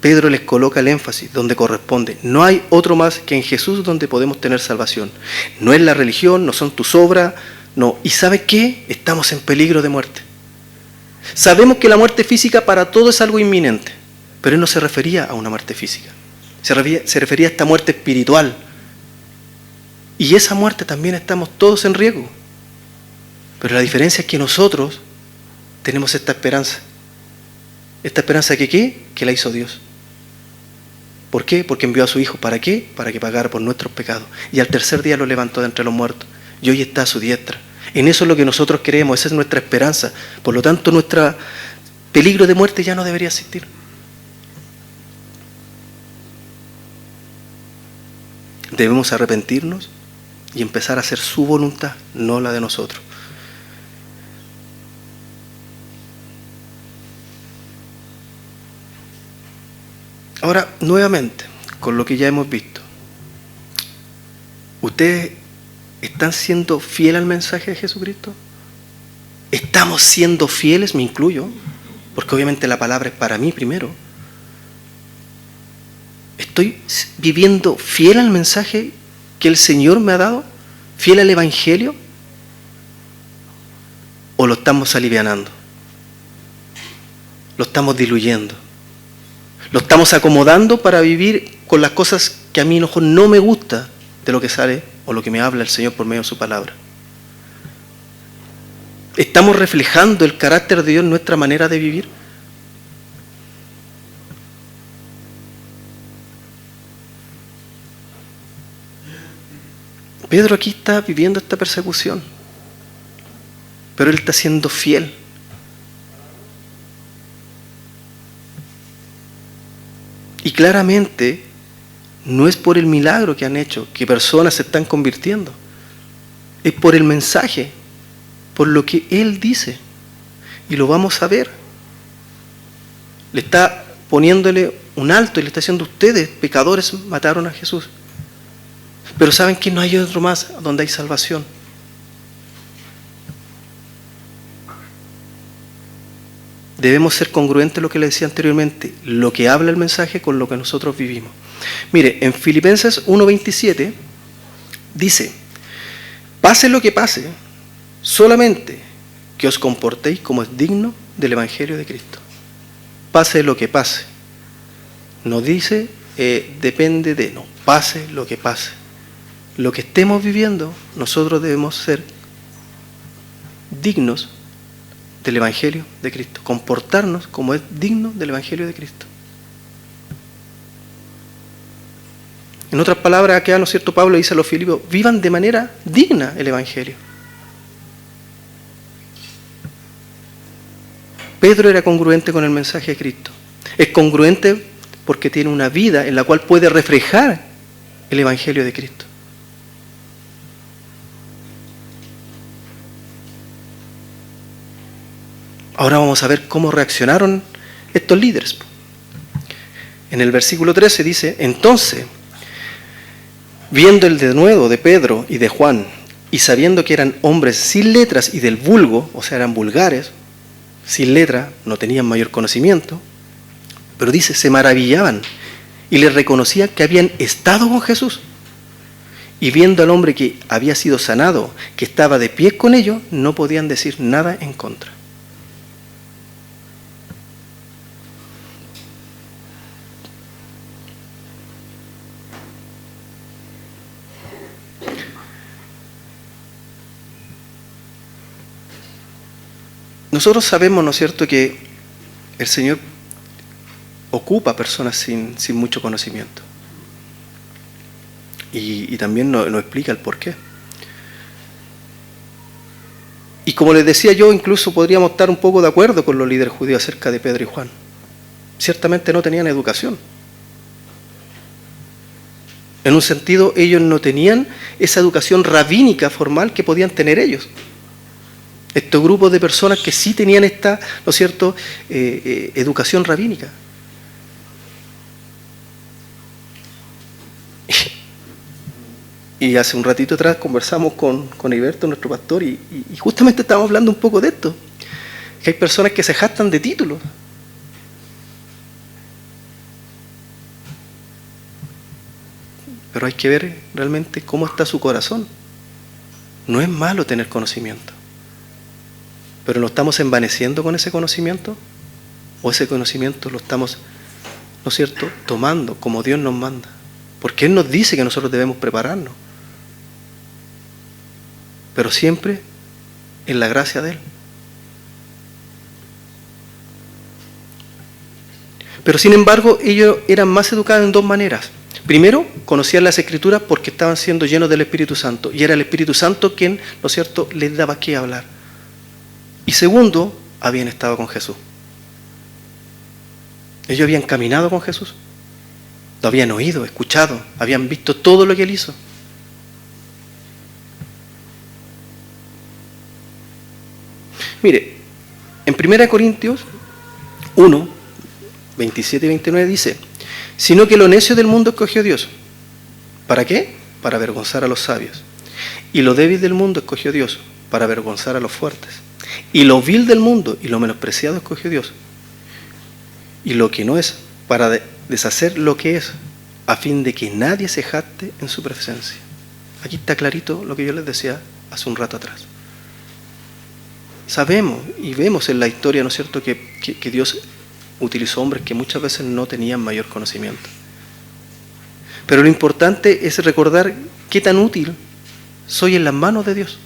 Pedro les coloca el énfasis donde corresponde. No hay otro más que en Jesús donde podemos tener salvación. No es la religión, no son tus obras, no. ¿Y sabe qué? Estamos en peligro de muerte. Sabemos que la muerte física para todo es algo inminente, pero él no se refería a una muerte física. Se refería a esta muerte espiritual. Y esa muerte también estamos todos en riesgo. Pero la diferencia es que nosotros tenemos esta esperanza. ¿Esta esperanza que qué? Que la hizo Dios. ¿Por qué? Porque envió a su Hijo. ¿Para qué? Para que pagara por nuestros pecados. Y al tercer día lo levantó de entre los muertos. Y hoy está a su diestra. En eso es lo que nosotros creemos. Esa es nuestra esperanza. Por lo tanto, nuestro peligro de muerte ya no debería existir. Debemos arrepentirnos y empezar a hacer su voluntad, no la de nosotros. Ahora, nuevamente, con lo que ya hemos visto, ¿ustedes están siendo fieles al mensaje de Jesucristo? ¿Estamos siendo fieles? Me incluyo, porque obviamente la palabra es para mí primero. ¿Estoy viviendo fiel al mensaje que el Señor me ha dado? ¿Fiel al Evangelio? ¿O lo estamos alivianando? ¿Lo estamos diluyendo? ¿Lo estamos acomodando para vivir con las cosas que a mí mejor no me gusta de lo que sale o lo que me habla el Señor por medio de su palabra. ¿Estamos reflejando el carácter de Dios en nuestra manera de vivir? Pedro aquí está viviendo esta persecución, pero él está siendo fiel. Y claramente no es por el milagro que han hecho que personas se están convirtiendo, es por el mensaje, por lo que él dice, y lo vamos a ver. Le está poniéndole un alto y le está diciendo: ustedes, pecadores, mataron a Jesús. Pero saben que no hay otro más donde hay salvación. Debemos ser congruentes lo que le decía anteriormente, lo que habla el mensaje con lo que nosotros vivimos. Mire, en Filipenses 1:27 dice: pase lo que pase, solamente que os comportéis como es digno del Evangelio de Cristo. Pase lo que pase. No dice depende de, no, pase lo que pase. Lo que estemos viviendo, nosotros debemos ser dignos del Evangelio de Cristo, comportarnos como es digno del Evangelio de Cristo. En otras palabras, acá, ¿no es cierto?, Pablo dice a los Filipos: vivan de manera digna el Evangelio. Pedro era congruente con el mensaje de Cristo. Es congruente porque tiene una vida en la cual puede reflejar el Evangelio de Cristo. Ahora vamos a ver cómo reaccionaron estos líderes. En el versículo 13 dice: entonces, viendo el denuedo de Pedro y de Juan, y sabiendo que eran hombres sin letras y del vulgo, o sea, eran vulgares, sin letra, no tenían mayor conocimiento, pero dice, se maravillaban y les reconocían que habían estado con Jesús. Y viendo al hombre que había sido sanado, que estaba de pie con ellos, no podían decir nada en contra. Nosotros sabemos, ¿no es cierto?, que el Señor ocupa personas sin mucho conocimiento. Y también nos explica el por qué. Y como les decía yo, incluso podríamos estar un poco de acuerdo con los líderes judíos acerca de Pedro y Juan. Ciertamente no tenían educación. En un sentido, ellos no tenían esa educación rabínica formal que podían tener ellos. Estos grupos de personas que sí tenían esta, ¿no es cierto?, educación rabínica. Y hace un ratito atrás conversamos con Heriberto, nuestro pastor, y justamente estábamos hablando un poco de esto, que hay personas que se jactan de títulos. Pero hay que ver realmente cómo está su corazón. No es malo tener conocimiento, pero ¿lo estamos envaneciendo con ese conocimiento? ¿O ese conocimiento lo estamos, ¿no es cierto?, tomando como Dios nos manda? Porque Él nos dice que nosotros debemos prepararnos, pero siempre en la gracia de Él. Pero sin embargo, ellos eran más educados en dos maneras. Primero, conocían las Escrituras porque estaban siendo llenos del Espíritu Santo, y era el Espíritu Santo quien, ¿no es cierto?, les daba qué hablar. Y segundo, habían estado con Jesús. Ellos habían caminado con Jesús, lo habían oído, escuchado, habían visto todo lo que Él hizo. Mire, en 1 Corintios 1, 27 y 29 dice: sino que lo necio del mundo escogió Dios. ¿Para qué? Para avergonzar a los sabios. Y lo débil del mundo escogió Dios, para avergonzar a los fuertes. Y lo vil del mundo y lo menospreciado escogió Dios. Y lo que no es, para deshacer lo que es, a fin de que nadie se jacte en su presencia. Aquí está clarito lo que yo les decía hace un rato atrás. Sabemos y vemos en la historia, ¿no es cierto?, que Dios utilizó hombres que muchas veces no tenían mayor conocimiento. Pero lo importante es recordar qué tan útil soy en las manos de Dios.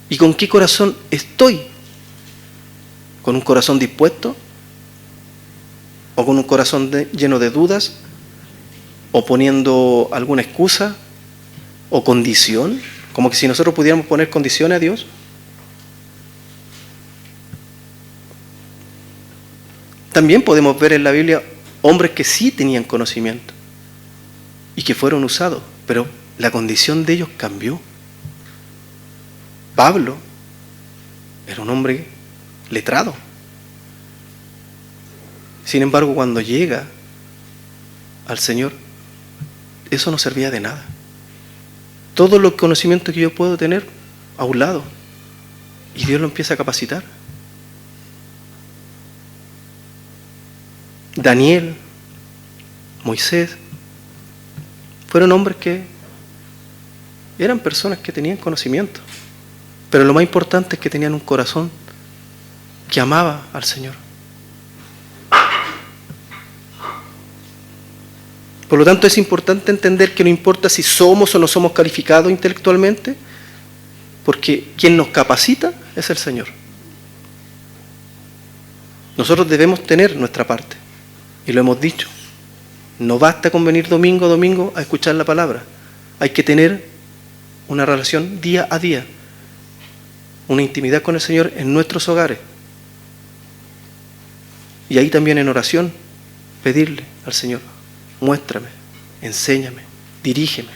¿Y con qué corazón estoy? ¿Con un corazón dispuesto? ¿O con un corazón lleno de dudas? ¿O poniendo alguna excusa? ¿O condición? Como que si nosotros pudiéramos poner condiciones a Dios. También podemos ver en la Biblia hombres que sí tenían conocimiento y que fueron usados, pero la condición de ellos cambió. Pablo era un hombre letrado. Sin embargo, cuando llega al Señor, eso no servía de nada. Todos los conocimientos que yo puedo tener a un lado, y Dios lo empieza a capacitar. Daniel, Moisés, fueron hombres que eran personas que tenían conocimiento, pero lo más importante es que tenían un corazón que amaba al Señor. Por lo tanto, es importante entender que no importa si somos o no somos calificados intelectualmente, porque quien nos capacita es el Señor. Nosotros debemos tener nuestra parte, y lo hemos dicho. No basta con venir domingo a domingo a escuchar la palabra. Hay que tener una relación día a día, una intimidad con el Señor en nuestros hogares. Y ahí también en oración, pedirle al Señor: muéstrame, enséñame, dirígeme.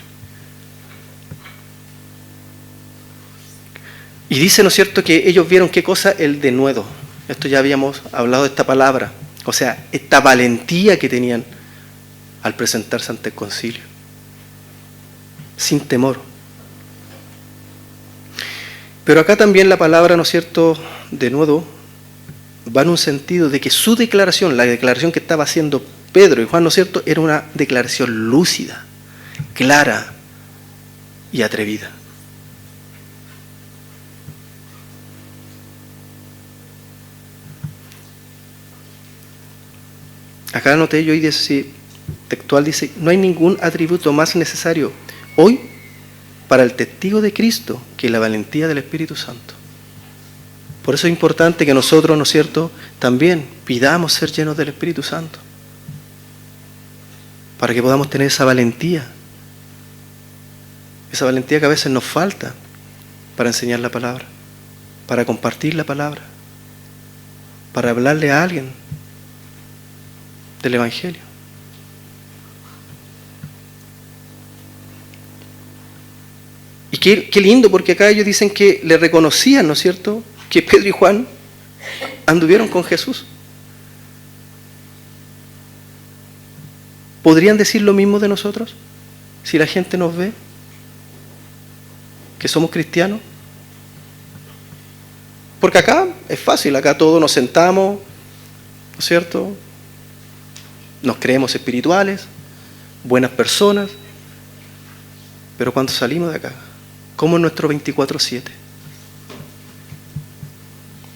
Y dice, ¿no es cierto?, que ellos vieron qué cosa, el denuedo. Esto ya habíamos hablado de esta palabra. O sea, esta valentía que tenían al presentarse ante el concilio. Sin temor. Pero acá también la palabra, ¿no es cierto?, denuedo, va en un sentido de que su declaración, la declaración que estaba haciendo Pedro y Juan, ¿no es cierto?, era una declaración lúcida, clara y atrevida. Acá anoté yo y dice, textual dice, no hay ningún atributo más necesario hoy para el testigo de Cristo que la valentía del Espíritu Santo. Por eso es importante que nosotros, ¿no es cierto?, también pidamos ser llenos del Espíritu Santo, para que podamos tener esa valentía que a veces nos falta para enseñar la palabra, para compartir la palabra, para hablarle a alguien del Evangelio. Y qué lindo, porque acá ellos dicen que le reconocían, ¿no es cierto?, que Pedro y Juan anduvieron con Jesús. ¿Podrían decir lo mismo de nosotros si la gente nos ve que somos cristianos? Porque acá es fácil, acá todos nos sentamos, ¿no es cierto?, nos creemos espirituales, buenas personas, pero cuando salimos de acá, ¿cómo es nuestro 24/7?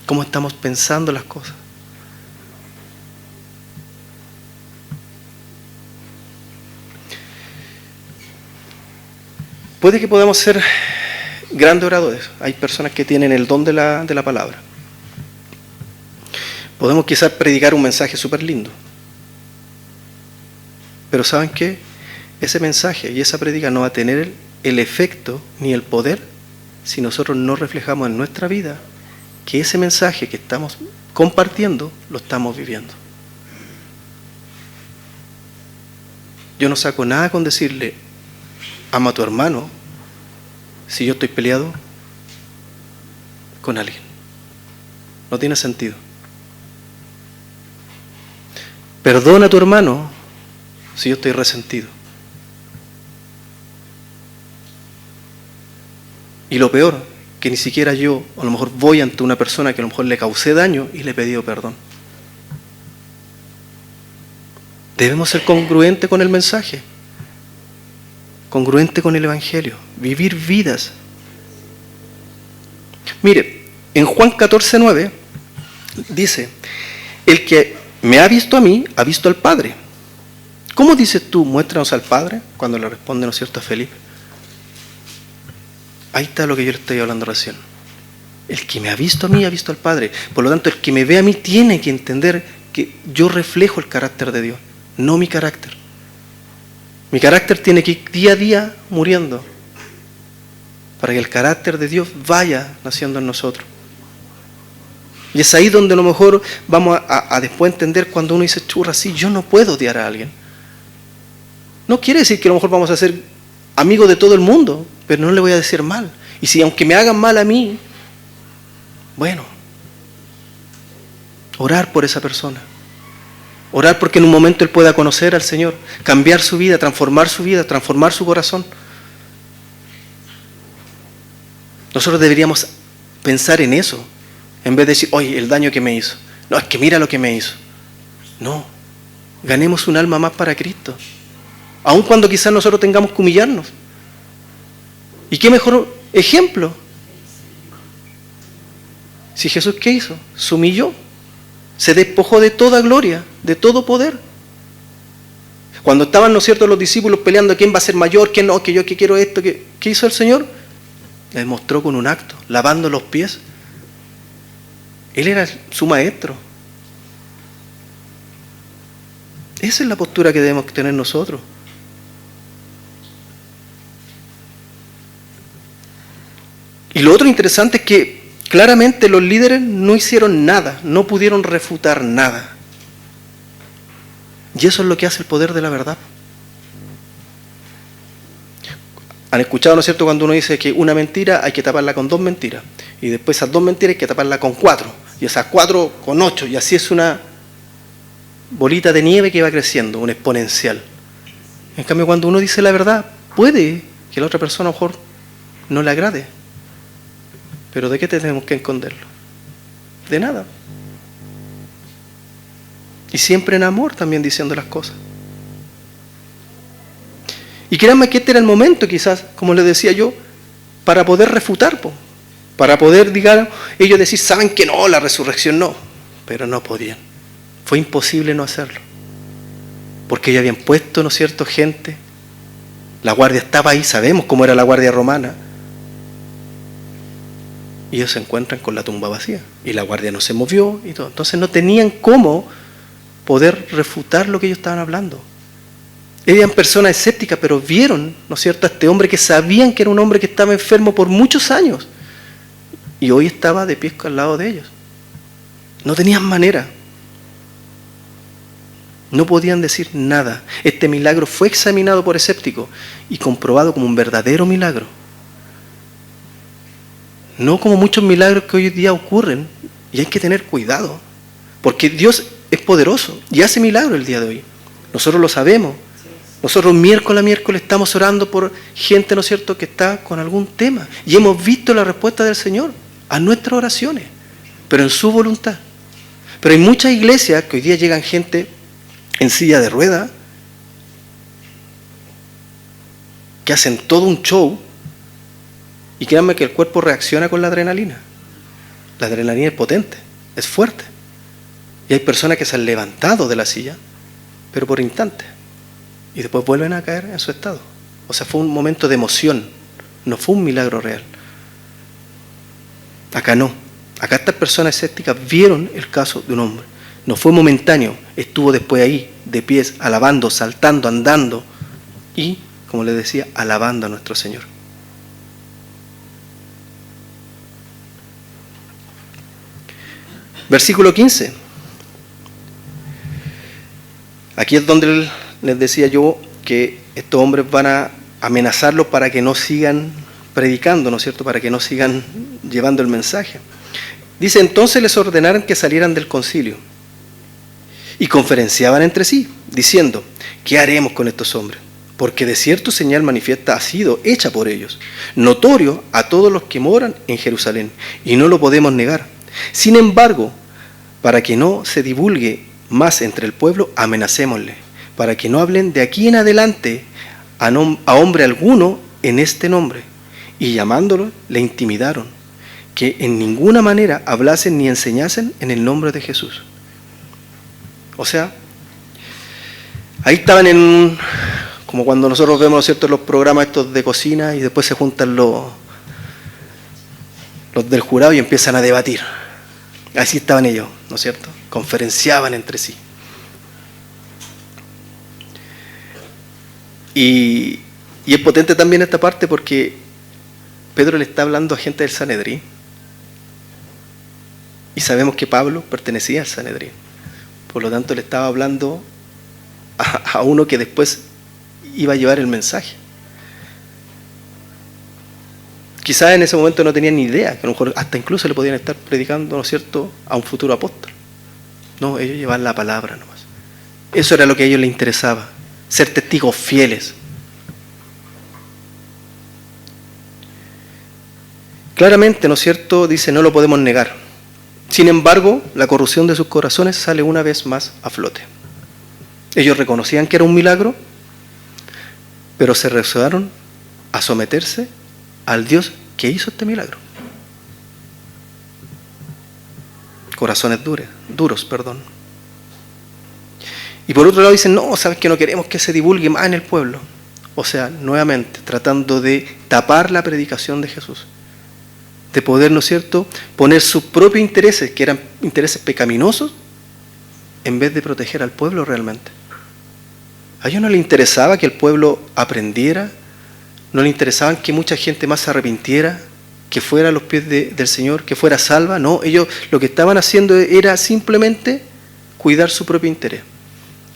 ¿Cómo estamos pensando las cosas? Puede que podamos ser grandes oradores. Hay personas que tienen el don de la palabra. Podemos quizás predicar un mensaje súper lindo. Pero ¿saben qué? Ese mensaje y esa prédica no va a tener el efecto ni el poder si nosotros no reflejamos en nuestra vida que ese mensaje que estamos compartiendo lo estamos viviendo. Yo no saco nada con decirle ama a tu hermano si yo estoy peleado con alguien. No tiene sentido. Perdona a tu hermano si yo estoy resentido. Y lo peor, que ni siquiera yo, a lo mejor voy ante una persona que a lo mejor le causé daño y le he pedido perdón. Debemos ser congruentes con el mensaje, congruente con el Evangelio, vivir vidas. Mire, en Juan 14:9 dice, el que me ha visto a mí, ha visto al Padre. ¿Cómo dices tú, muéstranos al Padre? Cuando le responde, ¿no es cierto?, a Felipe. Ahí está lo que yo le estoy hablando recién. El que me ha visto a mí, ha visto al Padre. Por lo tanto, el que me ve a mí tiene que entender que yo reflejo el carácter de Dios, no mi carácter. Mi carácter tiene que ir día a día muriendo para que el carácter de Dios vaya naciendo en nosotros. Y es ahí donde a lo mejor vamos a después entender cuando uno dice, churra, sí, yo no puedo odiar a alguien. No quiere decir que a lo mejor vamos a ser amigos de todo el mundo, pero no le voy a decir mal. Y si aunque me hagan mal a mí, bueno, orar por esa persona. Orar porque en un momento él pueda conocer al Señor, cambiar su vida, transformar su corazón. Nosotros deberíamos pensar en eso, en vez de decir, oye, el daño que me hizo. No, es que mira lo que me hizo. No, ganemos un alma más para Cristo. Aun cuando quizás nosotros tengamos que humillarnos. ¿Y qué mejor ejemplo? Si Jesús, ¿qué hizo? Se humilló. Se despojó de toda gloria, de todo poder. Cuando estaban, ¿no es cierto?, los discípulos peleando quién va a ser mayor, quién no, que yo que quiero esto, ¿qué hizo el Señor? Le demostró con un acto, lavando los pies. Él era su maestro. Esa es la postura que debemos tener nosotros. Y lo otro interesante es que claramente los líderes no hicieron nada, no pudieron refutar nada. Y eso es lo que hace el poder de la verdad. Han escuchado, ¿no es cierto?, cuando uno dice que una mentira hay que taparla con 2 mentiras. Y después esas 2 mentiras hay que taparla con 4. Y esas 4 con 8. Y así es una bolita de nieve que va creciendo, un exponencial. En cambio, cuando uno dice la verdad, puede que la otra persona a lo mejor no le agrade. Pero ¿de qué tenemos que esconderlo? De nada. Y siempre en amor también diciendo las cosas. Y créanme que este era el momento quizás, como les decía yo, para poder refutar, para poder, digamos, ellos decir, saben que no, la resurrección no, pero no podían. Fue imposible no hacerlo. Porque ellos habían puesto, ¿no es cierto?, gente. La guardia estaba ahí, sabemos cómo era la guardia romana. Y ellos se encuentran con la tumba vacía. Y la guardia no se movió y todo. Entonces no tenían cómo poder refutar lo que ellos estaban hablando. Eran personas escépticas, pero vieron, ¿no es cierto?, a este hombre que sabían que era un hombre que estaba enfermo por muchos años. Y hoy estaba de pie al lado de ellos. No tenían manera. No podían decir nada. Este milagro fue examinado por escépticos y comprobado como un verdadero milagro. No como muchos milagros que hoy día ocurren, y hay que tener cuidado, porque Dios es poderoso y hace milagros el día de hoy. Nosotros lo sabemos. Nosotros miércoles a miércoles estamos orando por gente, ¿no es cierto?, que está con algún tema, y hemos visto la respuesta del Señor a nuestras oraciones, pero en su voluntad. Pero hay muchas iglesias que hoy día llegan gente en silla de ruedas, que hacen todo un show. Y créanme que el cuerpo reacciona con la adrenalina. La adrenalina es potente, es fuerte. Y hay personas que se han levantado de la silla, pero por instantes. Y después vuelven a caer en su estado. O sea, fue un momento de emoción, no fue un milagro real. Acá no. Acá estas personas escépticas vieron el caso de un hombre. No fue momentáneo, estuvo después ahí, de pies, alabando, saltando, andando. Y, como les decía, alabando a nuestro Señor. Versículo 15. Aquí es donde les decía yo que estos hombres van a amenazarlos para que no sigan predicando, ¿no es cierto?, para que no sigan llevando el mensaje. Dice, entonces les ordenaron que salieran del concilio y conferenciaban entre sí, diciendo, ¿qué haremos con estos hombres? Porque de cierto señal manifiesta ha sido hecha por ellos, notorio a todos los que moran en Jerusalén, y no lo podemos negar. Sin embargo, para que no se divulgue más entre el pueblo, amenacémosle, para que no hablen de aquí en adelante a hombre alguno en este nombre. Y llamándolo, le intimidaron, que en ninguna manera hablasen ni enseñasen en el nombre de Jesús. O sea, Ahí estaban como cuando nosotros vemos, ¿no es cierto?, los programas estos de cocina y después se juntan los del jurado y empiezan a debatir. Así estaban ellos, ¿no es cierto? Conferenciaban entre sí. Y es potente también esta parte porque Pedro le está hablando a gente del Sanedrín. Y sabemos que Pablo pertenecía al Sanedrín. Por lo tanto, le estaba hablando a uno que después iba a llevar el mensaje. Quizás en ese momento no tenían ni idea, que a lo mejor hasta incluso le podían estar predicando, ¿no es cierto?, a un futuro apóstol. No, ellos llevaban la palabra nomás. Eso era lo que a ellos les interesaba, ser testigos fieles. Claramente, ¿no es cierto?, dice, no lo podemos negar. Sin embargo, la corrupción de sus corazones sale una vez más a flote. Ellos reconocían que era un milagro, pero se rehusaron a someterse al Dios que hizo este milagro. Corazones duros. Y por otro lado dicen, no, sabes que no queremos que se divulgue más en el pueblo. O sea, nuevamente, tratando de tapar la predicación de Jesús. De poder, ¿no es cierto?, poner sus propios intereses, que eran intereses pecaminosos, en vez de proteger al pueblo realmente. A ellos no les interesaba que el pueblo aprendiera, no les interesaba que mucha gente más se arrepintiera, que fuera a los pies del Señor, que fuera salva. No, ellos lo que estaban haciendo era simplemente cuidar su propio interés.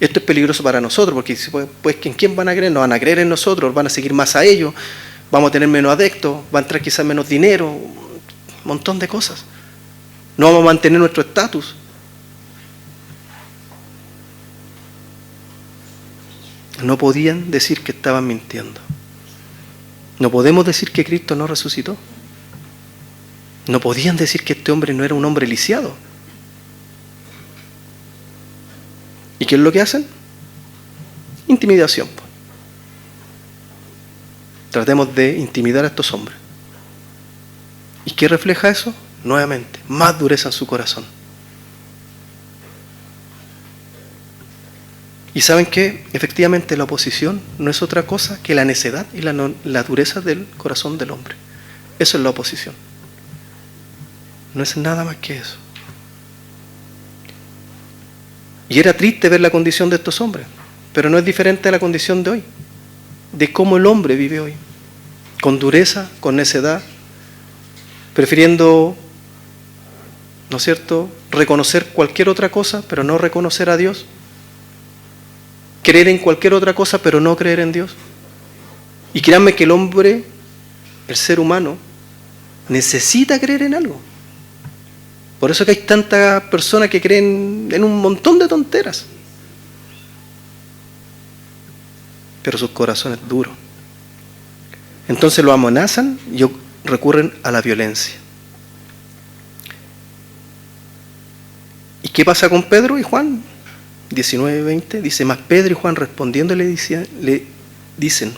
Esto es peligroso para nosotros, porque pues ¿en quién van a creer? No van a creer en nosotros, van a seguir más a ellos, vamos a tener menos adeptos, va a entrar quizás menos dinero, un montón de cosas. No vamos a mantener nuestro estatus. No podían decir que estaban mintiendo. No podemos decir que Cristo no resucitó. No podían decir que este hombre no era un hombre lisiado. ¿Y qué es lo que hacen? Intimidación. Tratemos de intimidar a estos hombres. ¿Y qué refleja eso? Nuevamente, más dureza en su corazón. Y ¿saben qué? Efectivamente la oposición no es otra cosa que la necedad y la dureza del corazón del hombre. Eso es la oposición. No es nada más que eso. Y era triste ver la condición de estos hombres, pero no es diferente a la condición de hoy, de cómo el hombre vive hoy, con dureza, con necedad, prefiriendo, ¿no es cierto?, reconocer cualquier otra cosa, pero no reconocer a Dios. Creer en cualquier otra cosa, pero no creer en Dios. Y créanme que el hombre, el ser humano, necesita creer en algo. Por eso que hay tantas personas que creen en un montón de tonteras. Pero sus corazones duros. Entonces lo amenazan y recurren a la violencia. ¿Y qué pasa con Pedro y Juan? 19:20 dice, mas Pedro y Juan respondiendo le dicen,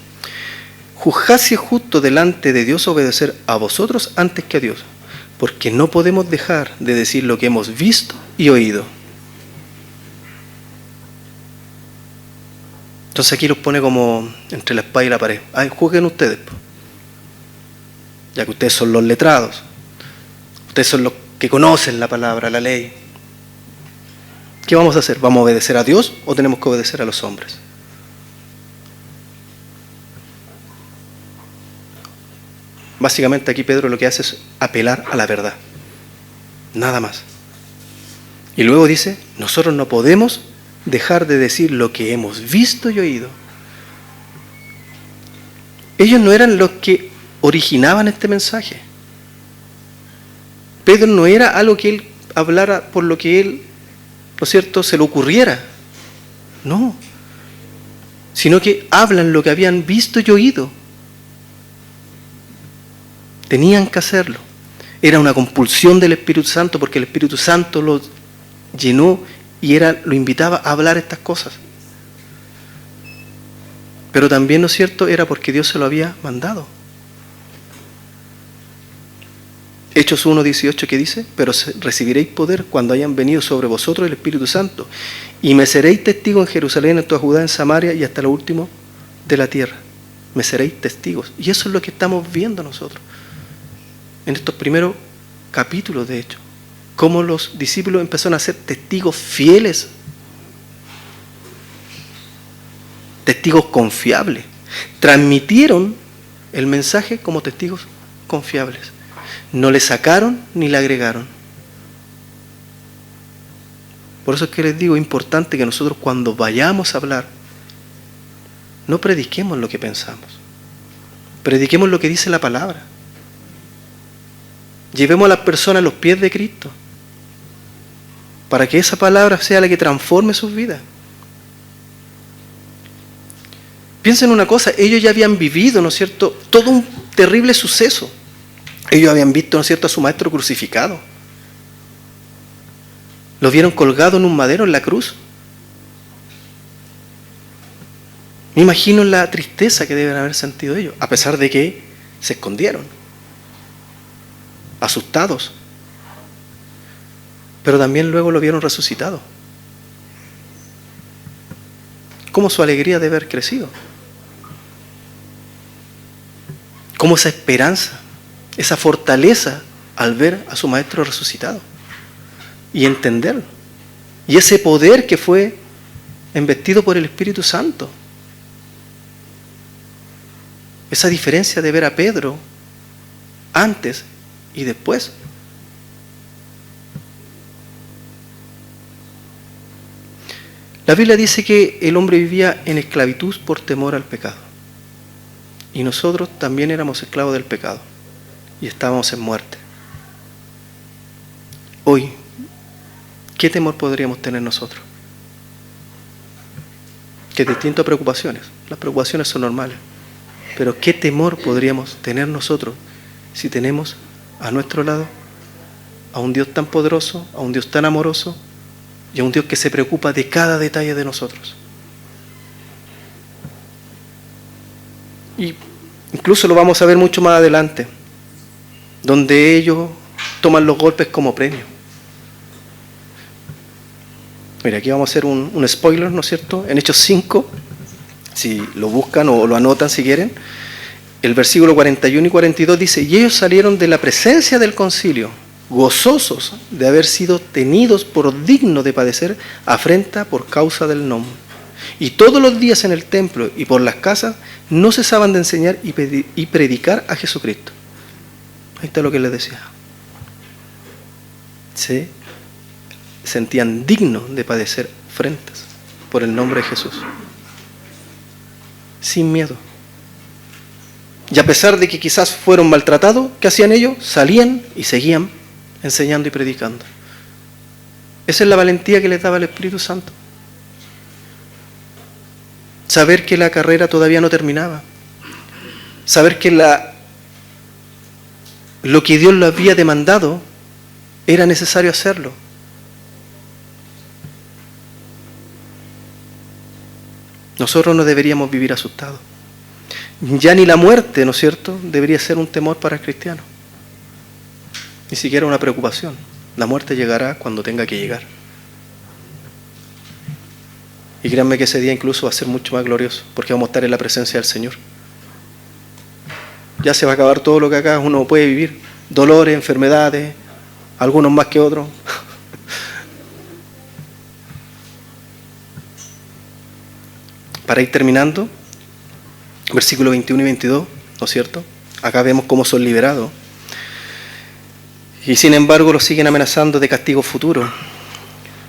juzgad si es justo delante de Dios obedecer a vosotros antes que a Dios, porque no podemos dejar de decir lo que hemos visto y oído. Entonces aquí los pone como entre la espada y la pared. Ay, juzguen ustedes, ya que ustedes son los letrados, ustedes son los que conocen la palabra, la ley. ¿Qué vamos a hacer? ¿Vamos a obedecer a Dios o tenemos que obedecer a los hombres? Básicamente aquí Pedro lo que hace es apelar a la verdad. Nada más. Y luego dice, nosotros no podemos dejar de decir lo que hemos visto y oído. Ellos no eran los que originaban este mensaje. Pedro no era algo que él hablara por lo que él, ¿no es cierto?, se le ocurriera. No. Sino que hablan lo que habían visto y oído. Tenían que hacerlo. Era una compulsión del Espíritu Santo porque el Espíritu Santo lo llenó y lo invitaba a hablar estas cosas. Pero también, ¿no es cierto?, era porque Dios se lo había mandado. Hechos 1:18 que dice, pero recibiréis poder cuando hayan venido sobre vosotros el Espíritu Santo, y me seréis testigos en Jerusalén, en toda Judá, en Samaria y hasta lo último de la tierra. Me seréis testigos. Y eso es lo que estamos viendo nosotros en estos primeros capítulos, de hecho. Cómo los discípulos empezaron a ser testigos fieles, testigos confiables. Transmitieron el mensaje como testigos confiables. No le sacaron ni le agregaron. Por eso es que les digo, es importante que nosotros cuando vayamos a hablar, no prediquemos lo que pensamos. Prediquemos lo que dice la palabra. Llevemos a las personas a los pies de Cristo, para que esa palabra sea la que transforme sus vidas. Piensen una cosa, ellos ya habían vivido, ¿no es cierto?, todo un terrible suceso. Ellos habían visto, ¿no es cierto?, a su maestro crucificado. Lo vieron colgado en un madero en la cruz. Me imagino la tristeza que deben haber sentido ellos, a pesar de que se escondieron, asustados. Pero también luego lo vieron resucitado. ¿Cómo su alegría debe haber crecido? ¿Cómo esa esperanza, esa fortaleza al ver a su maestro resucitado y entenderlo? Y ese poder que fue embestido por el Espíritu Santo. Esa diferencia de ver a Pedro antes y después. La Biblia dice que el hombre vivía en esclavitud por temor al pecado. Y nosotros también éramos esclavos del pecado. Y estábamos en muerte. Hoy, ¿qué temor podríamos tener nosotros? Que distintas preocupaciones. Las preocupaciones son normales. Pero ¿qué temor podríamos tener nosotros si tenemos a nuestro lado a un Dios tan poderoso, a un Dios tan amoroso y a un Dios que se preocupa de cada detalle de nosotros? Y incluso lo vamos a ver mucho más adelante, donde ellos toman los golpes como premio. Mira, aquí vamos a hacer un spoiler, ¿no es cierto? En Hechos 5, si lo buscan o lo anotan si quieren, el versículo 41 y 42 dice, y ellos salieron de la presencia del concilio, gozosos de haber sido tenidos por dignos de padecer afrenta por causa del nombre. Y todos los días en el templo y por las casas no cesaban de enseñar y predicar a Jesucristo. Ahí está lo que les decía. Se sentían dignos de padecer afrentas por el nombre de Jesús. Sin miedo. Y a pesar de que quizás fueron maltratados, ¿qué hacían ellos? Salían y seguían enseñando y predicando. Esa es la valentía que les daba el Espíritu Santo. Saber que la carrera todavía no terminaba. Saber que lo que Dios lo había demandado era necesario hacerlo. Nosotros no deberíamos vivir asustados. Ya ni la muerte, ¿no es cierto?, debería ser un temor para el cristiano. Ni siquiera una preocupación. La muerte llegará cuando tenga que llegar. Y créanme que ese día incluso va a ser mucho más glorioso, porque vamos a estar en la presencia del Señor. Ya se va a acabar todo lo que acá uno puede vivir. Dolores, enfermedades, algunos más que otros. Para ir terminando, versículos 21 y 22, ¿no es cierto? Acá vemos cómo son liberados. Y sin embargo los siguen amenazando de castigo futuro.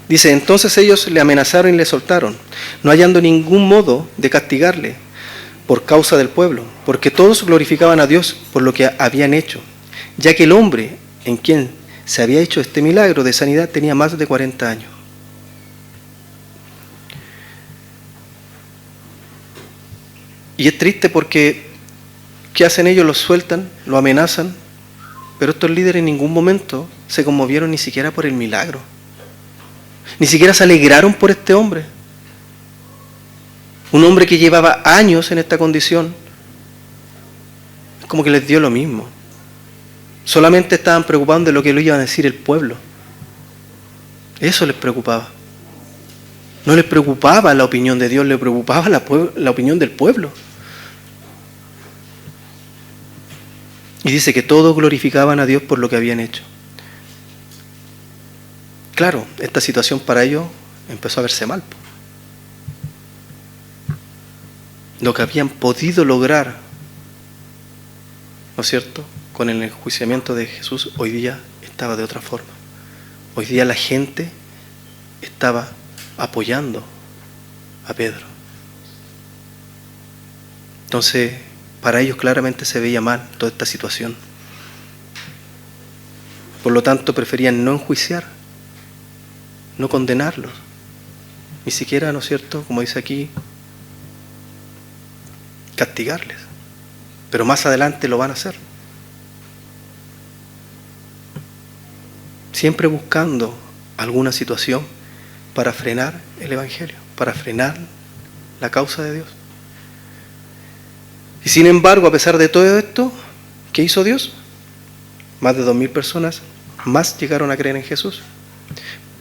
Dice, entonces ellos le amenazaron y le soltaron, no hallando ningún modo de castigarle por causa del pueblo, porque todos glorificaban a Dios por lo que habían hecho, ya que el hombre en quien se había hecho este milagro de sanidad tenía más de 40 años. Y es triste porque, ¿qué hacen ellos? Los sueltan, lo amenazan, pero estos líderes en ningún momento se conmovieron ni siquiera por el milagro. Ni siquiera se alegraron por este hombre. Un hombre que llevaba años en esta condición. Es como que les dio lo mismo. Solamente estaban preocupados de lo que le iban a decir el pueblo. Eso les preocupaba. No les preocupaba la opinión de Dios, les preocupaba la opinión del pueblo. Y dice que todos glorificaban a Dios por lo que habían hecho. Claro, esta situación para ellos empezó a verse mal. Lo que habían podido lograr, ¿no es cierto?, con el enjuiciamiento de Jesús, hoy día estaba de otra forma. Hoy día la gente estaba apoyando a Pedro. Entonces, para ellos claramente se veía mal toda esta situación. Por lo tanto, preferían no enjuiciar, no condenarlos, ni siquiera, ¿no es cierto?, como dice aquí, castigarles. Pero más adelante lo van a hacer. Siempre buscando alguna situación para frenar el Evangelio, para frenar la causa de Dios. Y sin embargo, a pesar de todo esto, ¿qué hizo Dios? Más de 2.000 personas más llegaron a creer en Jesús.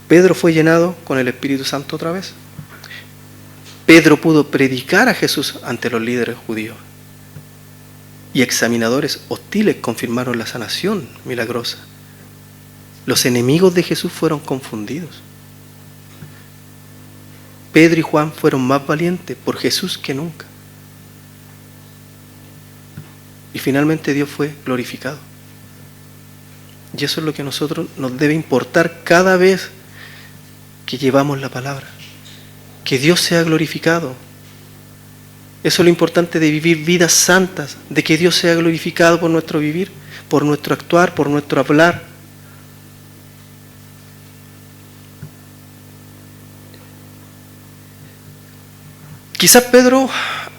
Pedro fue llenado con el Espíritu Santo otra vez. Pedro pudo predicar a Jesús ante los líderes judíos. Y examinadores hostiles confirmaron la sanación milagrosa. Los enemigos de Jesús fueron confundidos. Pedro y Juan fueron más valientes por Jesús que nunca. Y finalmente Dios fue glorificado. Y eso es lo que a nosotros nos debe importar cada vez que llevamos la palabra. Que Dios sea glorificado. Eso es lo importante de vivir vidas santas, de que Dios sea glorificado por nuestro vivir, por nuestro actuar, por nuestro hablar. Quizás Pedro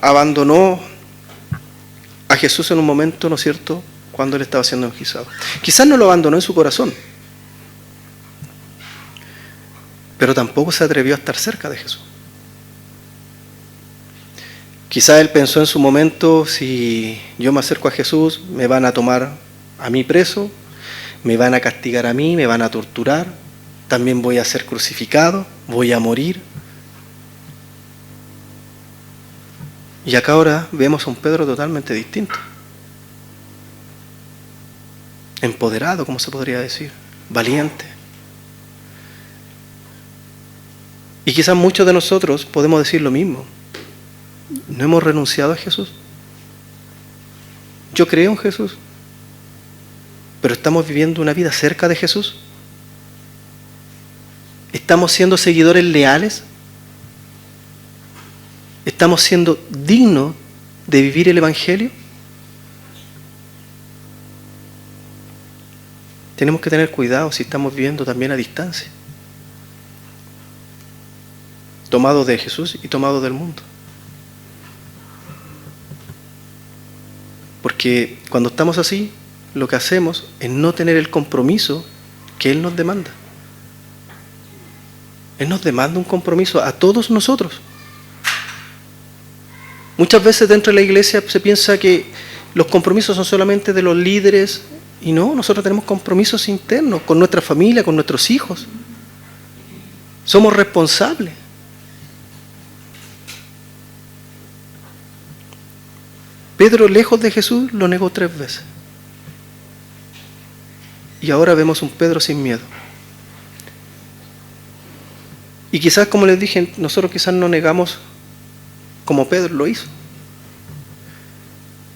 abandonó a Jesús en un momento, ¿no es cierto?, cuando él estaba siendo enjuiciado. Quizás no lo abandonó en su corazón, pero tampoco se atrevió a estar cerca de Jesús. Quizás él pensó en su momento, si yo me acerco a Jesús, me van a tomar a mí preso, me van a castigar a mí, me van a torturar, también voy a ser crucificado, voy a morir. Y acá ahora vemos a un Pedro totalmente distinto. Empoderado, como se podría decir, valiente. Y quizás muchos de nosotros podemos decir lo mismo. ¿No hemos renunciado a Jesús? Yo creo en Jesús, pero ¿estamos viviendo una vida cerca de Jesús? ¿Estamos siendo seguidores leales? ¿Estamos siendo dignos de vivir el Evangelio? Tenemos que tener cuidado si estamos viviendo también a distancia, tomados de Jesús y tomados del mundo. Porque cuando estamos así, lo que hacemos es no tener el compromiso que Él nos demanda. Él nos demanda un compromiso a todos nosotros. Muchas veces dentro de la iglesia se piensa que los compromisos son solamente de los líderes, y no, nosotros tenemos compromisos internos con nuestra familia, con nuestros hijos. Somos responsables. Pedro, lejos de Jesús, lo negó 3 veces. Y ahora vemos un Pedro sin miedo. Y quizás, como les dije, nosotros quizás no negamos como Pedro lo hizo.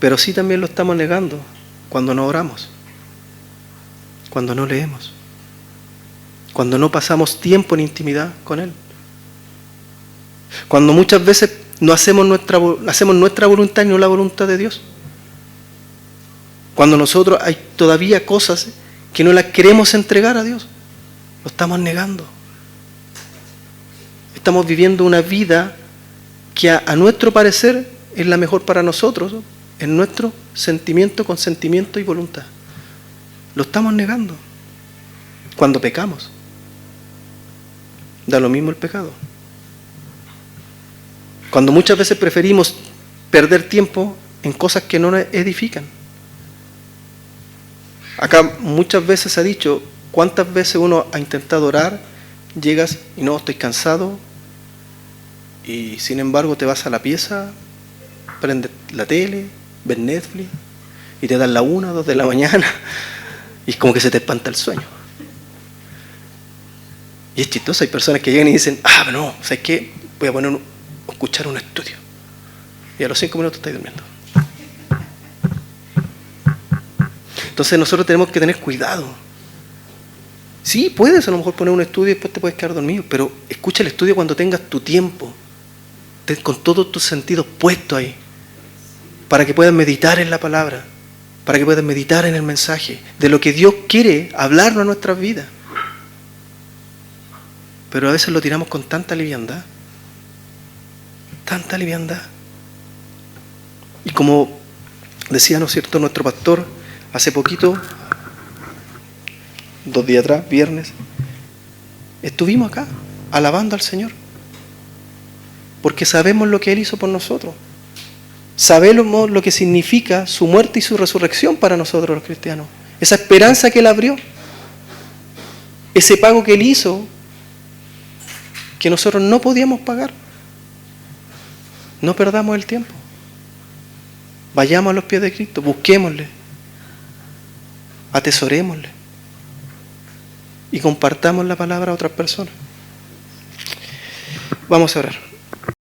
Pero sí también lo estamos negando cuando no oramos, cuando no leemos, cuando no pasamos tiempo en intimidad con Él. Cuando muchas veces no hacemos nuestra voluntad y no la voluntad de Dios. Cuando nosotros hay todavía cosas que no las queremos entregar a Dios, lo estamos negando. Estamos viviendo una vida que a nuestro parecer es la mejor para nosotros, en nuestro sentimiento, consentimiento y voluntad. Lo estamos negando cuando pecamos. Da lo mismo el pecado. Cuando muchas veces preferimos perder tiempo en cosas que no nos edifican. Acá muchas veces se ha dicho, ¿cuántas veces uno ha intentado orar, llegas y no, estoy cansado, y sin embargo te vas a la pieza, prendes la tele, ves Netflix, y te dan la 1, 2 de la mañana, y es como que se te espanta el sueño. Y es chistoso, hay personas que llegan y dicen, pero no, ¿sabes qué? Voy a escuchar un estudio. Y a los 5 minutos estáis durmiendo. Entonces nosotros tenemos que tener cuidado. Sí, puedes a lo mejor poner un estudio y después te puedes quedar dormido, pero escucha el estudio cuando tengas tu tiempo, con todos tus sentidos puestos ahí, para que puedas meditar en la palabra, para que puedas meditar en el mensaje, de lo que Dios quiere hablarnos a nuestras vidas. Pero a veces lo tiramos con tanta liviandad. Tanta liviandad. Y como decía, ¿no es cierto?, nuestro pastor, hace poquito, 2 días atrás, viernes, estuvimos acá, alabando al Señor. Porque sabemos lo que Él hizo por nosotros. Sabemos lo que significa su muerte y su resurrección para nosotros los cristianos. Esa esperanza que Él abrió. Ese pago que Él hizo, que nosotros no podíamos pagar. No perdamos el tiempo. Vayamos a los pies de Cristo, busquémosle, atesorémosle y compartamos la palabra a otras personas. Vamos a orar.